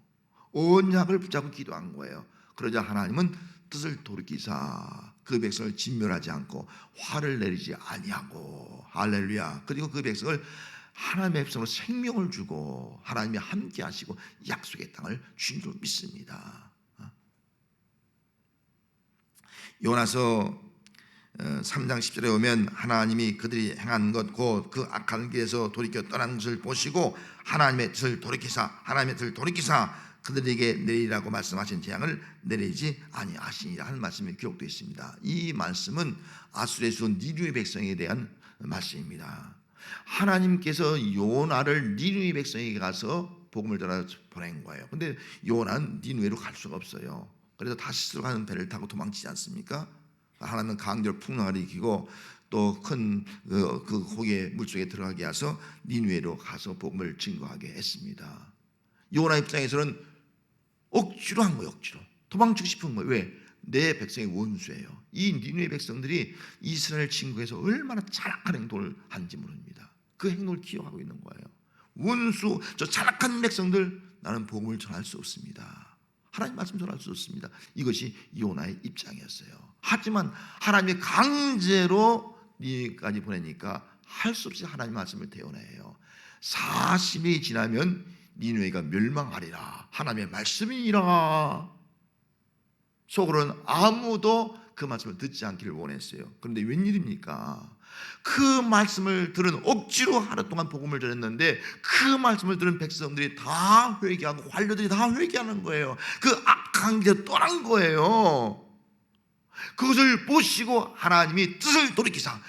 언약을 붙잡고 기도한 거예요. 그러자 하나님은 뜻을 돌이키사 그 백성을 진멸하지 않고 화를 내리지 아니하고, 할렐루야. 그리고 그 백성을 하나님의 백성으로 생명을 주고 하나님이 함께 하시고 약속의 땅을 주신 줄 믿습니다. 요나서 3장 10절에 오면 하나님이 그들이 행한 것 곧 그 악한 길에서 돌이켜 떠난 것을 보시고 하나님의 뜻을 돌이키사, 하나님의 뜻을 돌이키사 그들에게 내리라고 말씀하신 재앙을 내리지 아니하시니라 하는 말씀이 기록되어 있습니다. 이 말씀은 아수르에서 니느웨 백성에 대한 말씀입니다. 하나님께서 요나를 니느웨 백성에게 가서 복음을 전하 보낸 거예요. 근데 요나는 니느웨로 갈 수가 없어요. 그래서 다시스로 가는 배를 타고 도망치지 않습니까? 하나님은 강렬 풍랑을 일으키고 또 큰 그 호의 물속에 들어가게 해서 니느웨로 가서 복음을 증거하게 했습니다. 요나 입장에서는 억지로 한 거예요. 억지로 도망치고 싶은 거예요. 왜? 내 백성의 원수예요. 이 니느웨 백성들이 이스라엘 친구에서 얼마나 잔악한 행동을 하는지 모릅니다. 그 행동을 기억하고 있는 거예요. 원수, 저 잔악한 백성들, 나는 복음을 전할 수 없습니다. 하나님 말씀 전할 수 없습니다. 이것이 요나의 입장이었어요. 하지만 하나님이 강제로 니네까지 보내니까 할 수 없이 하나님 말씀을 대언해요. 40일이 지나면 니느웨가 멸망하리라. 하나님의 말씀이니라. 속으로는 아무도 그 말씀을 듣지 않기를 원했어요. 그런데 웬일입니까? 그 말씀을 들은, 억지로 하루 동안 복음을 전했는데 그 말씀을 들은 백성들이 다 회개하고 관료들이 다 회개하는 거예요. 그 악한 게 떠난 거예요. 그것을 보시고 하나님이 뜻을 돌이키사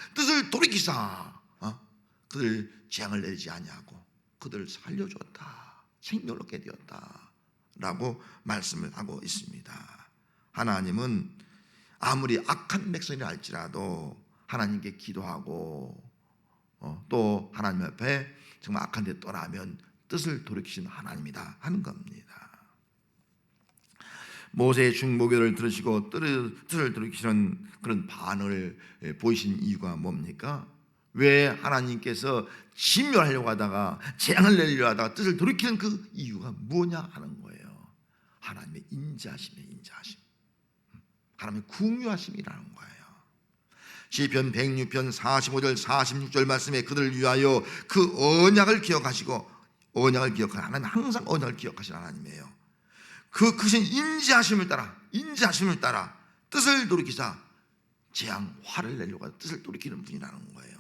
그들 재앙을 내리지 아니하고 그들을 살려주었다, 생명을 얻게 되었다 라고 말씀을 하고 있습니다. 하나님은 아무리 악한 백성이라 할지라도 하나님께 기도하고 또 하나님 앞에 정말 악한 데 떠나면 뜻을 돌이키신 하나님이다 하는 겁니다. 모세의 중보기도를 들으시고 뜻을 돌이키시는 그런 반응을 보이신 이유가 뭡니까? 왜 하나님께서 진멸하려고 하다가 재앙을 내리려고 하다가 뜻을 돌이키는 그 이유가 뭐냐 하는 거예요. 하나님의 인자하심이에요. 인자하심. 하나님의 궁유하심이라는 거예요. 시편 106편 45절 46절 말씀에 그들을 위하여 그 언약을 기억하시고, 언약을 기억하는 하나님, 항상 언약을 기억하시는 하나님이에요. 그 크신 인자하심을 따라 뜻을 돌이키사 재앙 화를 내려고 하다 뜻을 돌이키는 분이라는 거예요.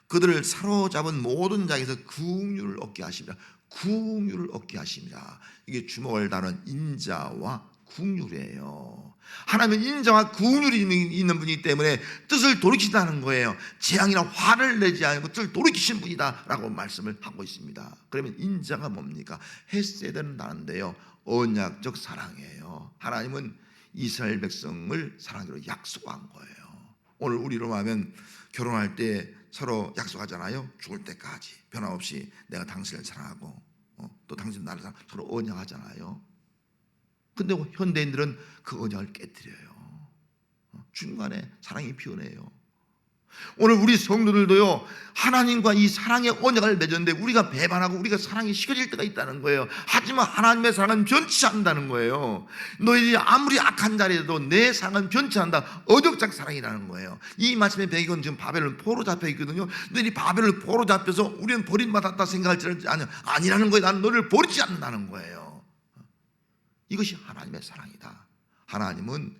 그들을 사로잡은 모든 자에게서 긍휼을 얻게 하십니다. 긍휼을 얻게 하십니다. 이게 주목을 다룬 인자와 긍휼이에요. 하나님은 인자와 긍휼이 있는 분이기 때문에 뜻을 돌이키신다는 거예요. 재앙이나 화를 내지 않고 뜻을 돌이키신 분이다 라고 말씀을 하고 있습니다. 그러면 인자가 뭡니까? 헤세드는 다른데요, 언약적 사랑이에요. 하나님은 이스라엘 백성을 사랑하기로 약속한 거예요. 오늘 우리로 하면 결혼할 때 서로 약속하잖아요. 죽을 때까지 변함없이 내가 당신을 사랑하고 또 당신 나를 사랑하고 서로 언약하잖아요. 근데 현대인들은 그 언약을 깨뜨려요. 중간에 사랑이 피어나요. 오늘 우리 성도들도요, 하나님과 이 사랑의 언약을 맺었는데 우리가 배반하고 우리가 사랑이 식어질 때가 있다는 거예요. 하지만 하나님의 사랑은 변치 않는다는 거예요. 너희들이 아무리 악한 자리에도 내 사랑은 변치 않는다. 언약적 사랑이라는 거예요. 이 말씀의 배경은 지금 바벨론 포로 잡혀 있거든요. 너희들이 바벨론 포로 잡혀서 우리는 버림받았다 생각할지 아니라는 거예요. 나는 너를 버리지 않는다는 거예요. 이것이 하나님의 사랑이다. 하나님은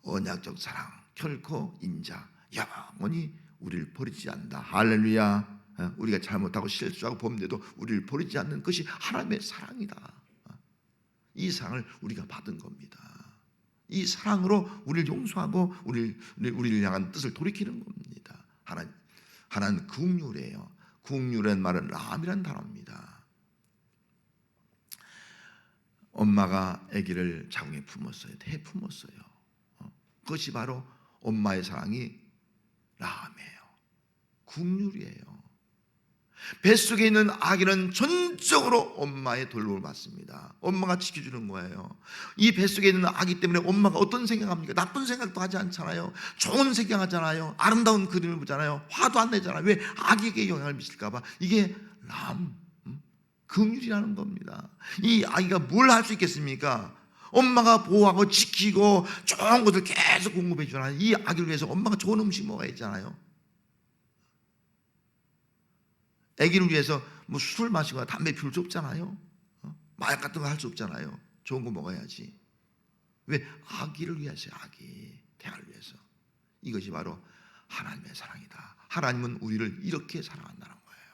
언약적 사랑, 결코 인자, 영원히 우리를 버리지 않는다. 할렐루야. 우리가 잘못하고 실수하고 범죄도 우리를 버리지 않는 것이 하나님의 사랑이다. 이 사랑을 우리가 받은 겁니다. 이 사랑으로 우리를 용서하고 우리를 향한 뜻을 돌이키는 겁니다. 하나님 긍휼이에요. 긍휼이라는 말은 람이라는 단어입니다. 엄마가 아기를 자궁에 품었어요. 대품었어요. 그것이 바로 엄마의 사랑이 람이에요. 긍휼이에요. 뱃속에 있는 아기는 전적으로 엄마의 돌봄을 받습니다. 엄마가 지켜주는 거예요. 이 뱃속에 있는 아기 때문에 엄마가 어떤 생각합니까? 나쁜 생각도 하지 않잖아요. 좋은 생각하잖아요. 아름다운 그림을 보잖아요. 화도 안 내잖아요. 왜? 아기에게 영향을 미칠까 봐. 이게 긍휼이라는 겁니다. 이 아기가 뭘 할 수 있겠습니까? 엄마가 보호하고 지키고 좋은 것을 계속 공급해 주잖아요. 이 아기를 위해서 엄마가 좋은 음식 먹어야 했잖아요. 아기를 위해서 뭐 술을 마시거나 담배 피울 수 없잖아요. 마약 같은 거 할 수 없잖아요. 좋은 거 먹어야지. 왜? 아기를 위해서요. 아기, 태아를 위해서. 이것이 바로 하나님의 사랑이다. 하나님은 우리를 이렇게 사랑한다는 거예요.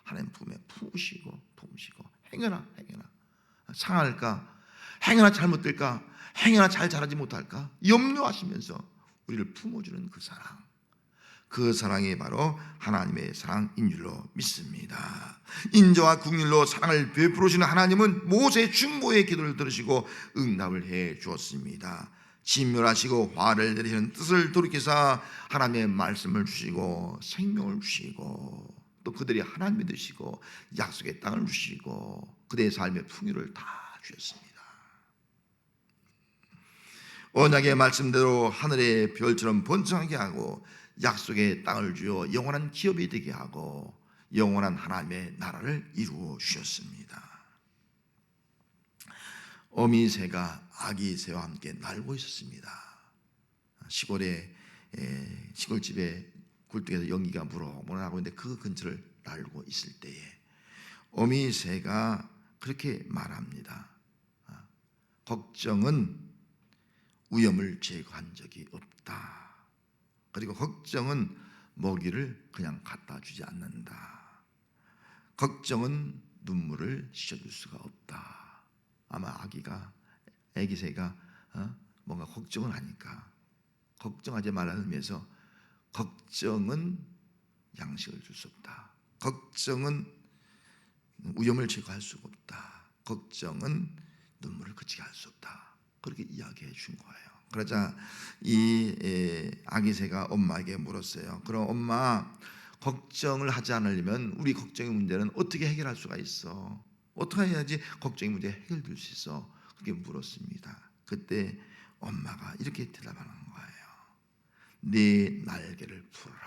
하나님 품에 품으시고 행여나 상할까, 행여나 잘못될까, 행여나 잘 자라지 못할까 염려하시면서 우리를 품어주는 그 사랑, 그 사랑이 바로 하나님의 사랑인 줄로 믿습니다. 인자와 긍휼로 사랑을 베풀으시는 하나님은 모세의 중보의 기도를 들으시고 응답을 해 주었습니다. 진멸하시고 화를 내리시는 뜻을 돌이키사 하나님의 말씀을 주시고 생명을 주시고 또 그들이 하나님 믿으시고 약속의 땅을 주시고 그들의 삶의 풍요를 다 주셨습니다. 언약의 말씀대로 하늘의 별처럼 번성하게 하고 약속의 땅을 주어 영원한 기업이 되게 하고 영원한 하나님의 나라를 이루어 주셨습니다. 어미새가 아기 새와 함께 날고 있었습니다. 시골집에 굴뚝에서 연기가 무럭무럭하고 있는데 그 근처를 날고 있을 때에 어미 새가 그렇게 말합니다. 걱정은 위험을 제거한 적이 없다. 그리고 걱정은 먹이를 그냥 갖다 주지 않는다. 걱정은 눈물을 씻어줄 수가 없다. 아마 아기 새가 뭔가 걱정을 하니까 걱정하지 말라는 의미에서 걱정은 양식을 줄 수 없다. 걱정은 위험을 제거할 수가 없다. 걱정은 눈물을 그치게 할 수 없다. 그렇게 이야기해 준 거예요. 그러자 이 아기 새가 엄마에게 물었어요. 그럼 엄마, 걱정을 하지 않으려면 우리 걱정의 문제는 어떻게 해결할 수가 있어? 어떻게 해야지 걱정의 문제가 해결될 수 있어? 그렇게 물었습니다. 그때 엄마가 이렇게 대답하는 거예요. 내 날개를 풀어라.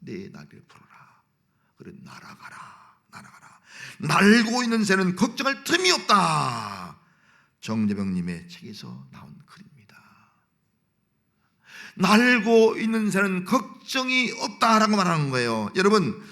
내 날개를 풀어라. 그래 날아가라. 날아가라. 날고 있는 새는 걱정할 틈이 없다. 정재병님의 책에서 나온 글입니다. 날고 있는 새는 걱정이 없다라고 말하는 거예요. 여러분,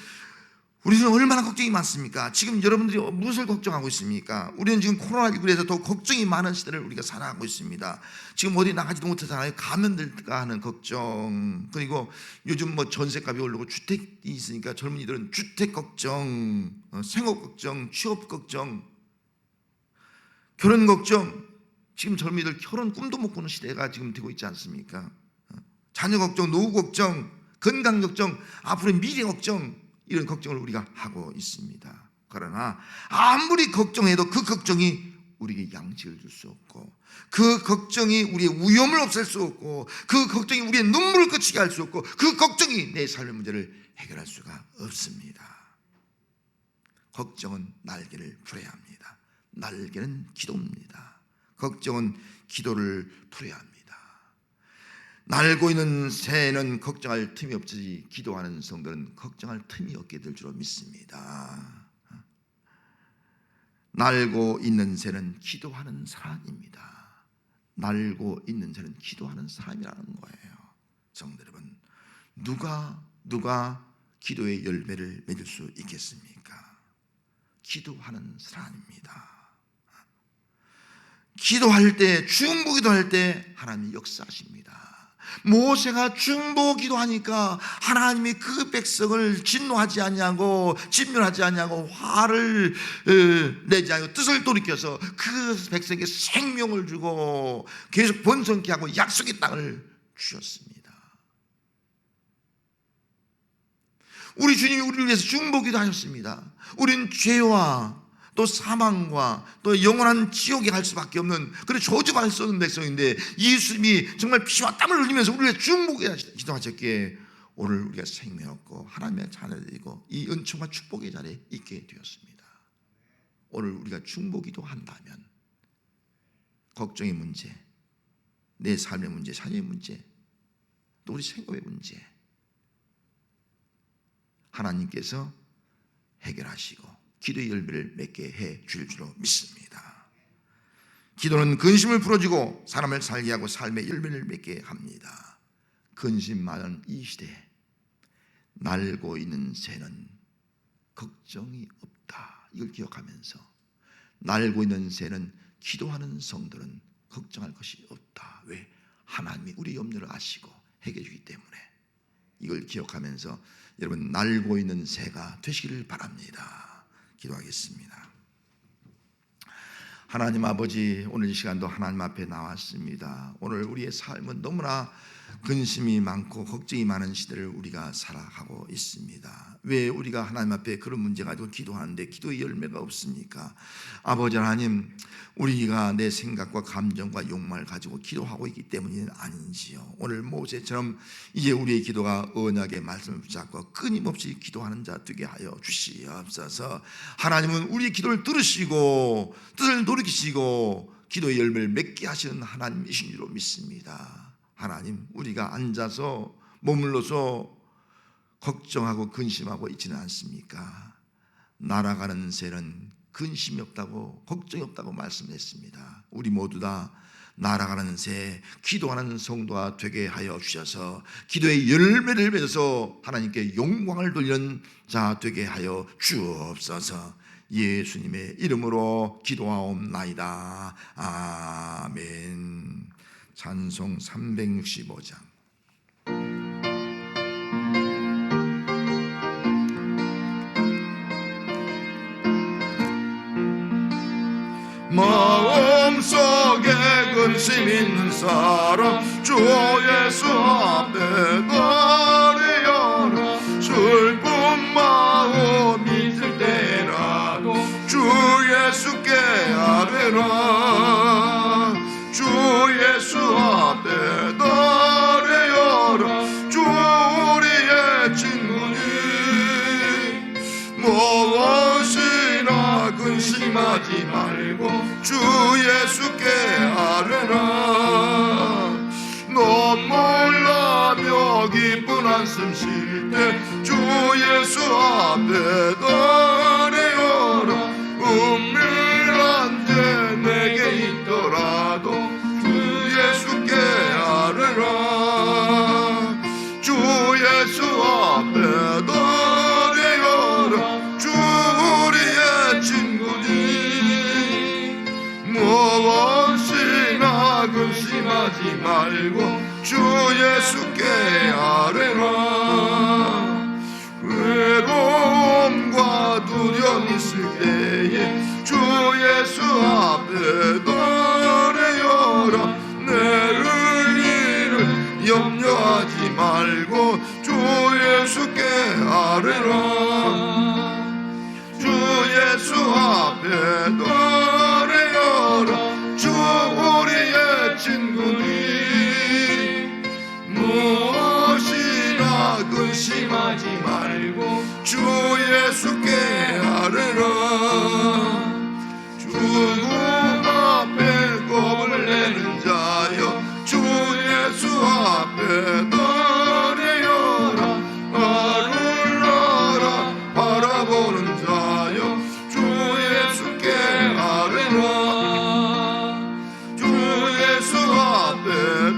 우리는 얼마나 걱정이 많습니까? 지금 여러분들이 무엇을 걱정하고 있습니까? 우리는 지금 코로나19에서 더 걱정이 많은 시대를 우리가 살아가고 있습니다. 지금 어디 나가지도 못하잖아요. 감염될까 하는 걱정, 그리고 요즘 뭐 전세값이 오르고 주택이 있으니까 젊은이들은 주택 걱정, 생업 걱정, 취업 걱정, 결혼 걱정. 지금 젊은이들 결혼 꿈도 못 꾸는 시대가 지금 되고 있지 않습니까? 자녀 걱정, 노후 걱정, 건강 걱정, 앞으로의 미래 걱정, 이런 걱정을 우리가 하고 있습니다. 그러나 아무리 걱정해도 그 걱정이 우리에게 양식을 줄 수 없고, 그 걱정이 우리의 위험을 없앨 수 없고, 그 걱정이 우리의 눈물을 그치게 할 수 없고, 그 걱정이 내 삶의 문제를 해결할 수가 없습니다. 걱정은 날개를 풀어야 합니다. 날개는 기도입니다. 걱정은 기도를 풀어야 합니다. 날고 있는 새는 걱정할 틈이 없지 기도하는 성도는 걱정할 틈이 없게 될 줄로 믿습니다. 날고 있는 새는 기도하는 사람입니다. 날고 있는 새는 기도하는 사람이라는 거예요. 성도 여러분, 누가 기도의 열매를 맺을 수 있겠습니까? 기도하는 사람입니다. 기도할 때, 중보기도할 때 하나님이 역사하십니다. 모세가 중보기도하니까 하나님이 그 백성을 진노하지 아니하고 진멸하지 아니하고 화를 내지 않고 뜻을 돌이켜서 그 백성에게 생명을 주고 계속 번성케 하고 약속의 땅을 주셨습니다. 우리 주님이 우리를 위해서 중보기도 하셨습니다. 우리는 죄와 또 사망과 또 영원한 지옥에 갈 수밖에 없는 그런 저주받을 수 없는 백성인데, 예수님이 정말 피와 땀을 흘리면서 우리를 위해 중보기도하셨기에 오늘 우리가 생명 얻고 하나님의 자녀들이고 이 은총과 축복의 자리에 있게 되었습니다. 오늘 우리가 중보기도 한다면 걱정의 문제, 내 삶의 문제, 자녀의 문제, 또 우리 생업의 문제 하나님께서 해결하시고 기도의 열매를 맺게 해 줄 줄로 믿습니다. 기도는 근심을 풀어주고 사람을 살게 하고 삶의 열매를 맺게 합니다. 근심 많은 이 시대에 날고 있는 새는 걱정이 없다. 이걸 기억하면서 날고 있는 새는 기도하는 성도는 걱정할 것이 없다. 왜? 하나님이 우리 염려를 아시고 해결해 주기 때문에. 이걸 기억하면서 여러분 날고 있는 새가 되시기를 바랍니다. 기도하겠습니다. 하나님 아버지, 오늘 이 시간도 하나님 앞에 나왔습니다. 오늘 우리의 삶은 너무나 근심이 많고 걱정이 많은 시대를 우리가 살아가고 있습니다. 왜 우리가 하나님 앞에 그런 문제 가지고 기도하는데 기도의 열매가 없습니까? 아버지 하나님, 우리가 내 생각과 감정과 욕망을 가지고 기도하고 있기 때문이 아닌지요. 오늘 모세처럼 이제 우리의 기도가 언약의 말씀을 붙잡고 끊임없이 기도하는 자 되게 하여 주시옵소서. 하나님은 우리의 기도를 들으시고 뜻을 돌이키시고 기도의 열매를 맺게 하시는 하나님이신 줄로 믿습니다. 하나님, 우리가 앉아서 머물러서 걱정하고 근심하고 있지는 않습니까? 날아가는 새는 근심이 없다고, 걱정이 없다고 말씀했습니다. 우리 모두 다 날아가는 새 기도하는 성도가 되게 하여 주셔서 기도의 열매를 맺어서 하나님께 영광을 돌리는 자 되게 하여 주옵소서. 예수님의 이름으로 기도하옵나이다. 아멘. 찬송 365장. 마음속에 근심 있는 사람 주 예수 앞에 드리어라. 슬픈 마음 있을 때라도 주 예수께 아뢰라. 주 예수 앞에 드리어라. 주 우리의 친구니 무엇이나 근심하지 말고 주 예수께 아뢰라. 눈물나며 기쁜 한숨 쉴 때 주 예수 앞에 드리어라. 은밀한 죄 내게 있더라도 주 예수께 아뢰라. 주 예수 앞에 드리어라. 주 우리의 친구니 무엇이나 근심하지 말고 주 예수께 아뢰라. 외로움과 두려움 있을 때에 주 예수 앞에 드리어라. 내 의를 염려하지 말고 주 예수께 아뢰라. 주 예수 앞에 드리어라. 주 우리의 친구니 무엇이나 근심하지 말고 주 예수께 아뢰라. 죽음 앞에 겁을 내는 자여 주 예수 앞에 드리어라. 나를 알아 바라보는 자여 주 예수께 아뢰라. 주 예수 앞에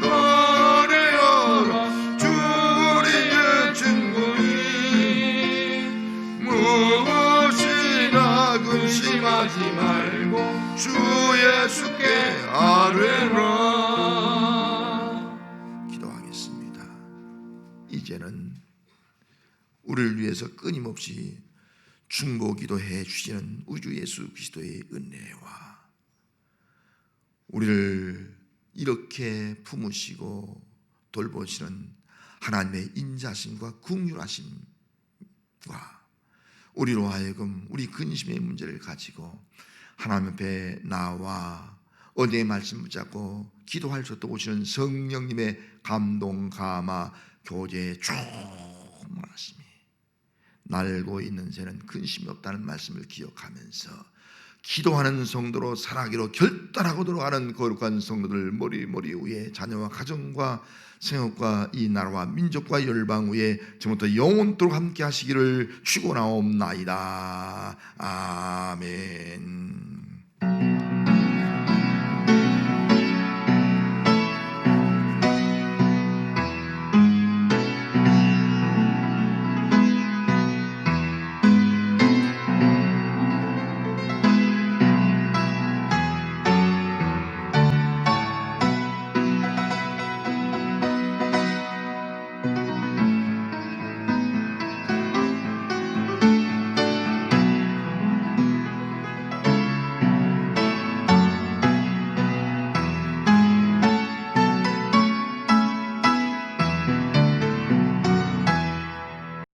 드리어라. 주 우리의 친구니 무엇이나 근심하지 말고 주 예수께 아뢰라. 기도하겠습니다. 이제는 우리를 위해서 끊임없이 중보기도해 주시는 우주 예수 그리스도의 은혜와 우리를 이렇게 품으시고 돌보시는 하나님의 인자심과 긍휼하심과 우리로 하여금 우리 근심의 문제를 가지고 하나님 앞에 나와 은혜의 말씀 붙잡고 기도할 수 없도록 오시는 성령님의 감동, 감화, 교제에 충만하심이 날고 있는 새는 근심이 없다는 말씀을 기억하면서 기도하는 성도로 살아가기로 결단하고 들어가는 거룩한 성도들 머리 위에 자녀와 가정과 생업과 이 나라와 민족과 열방 위에 지금부터 영원토록 함께 하시기를 축원하옵나이다. 아멘.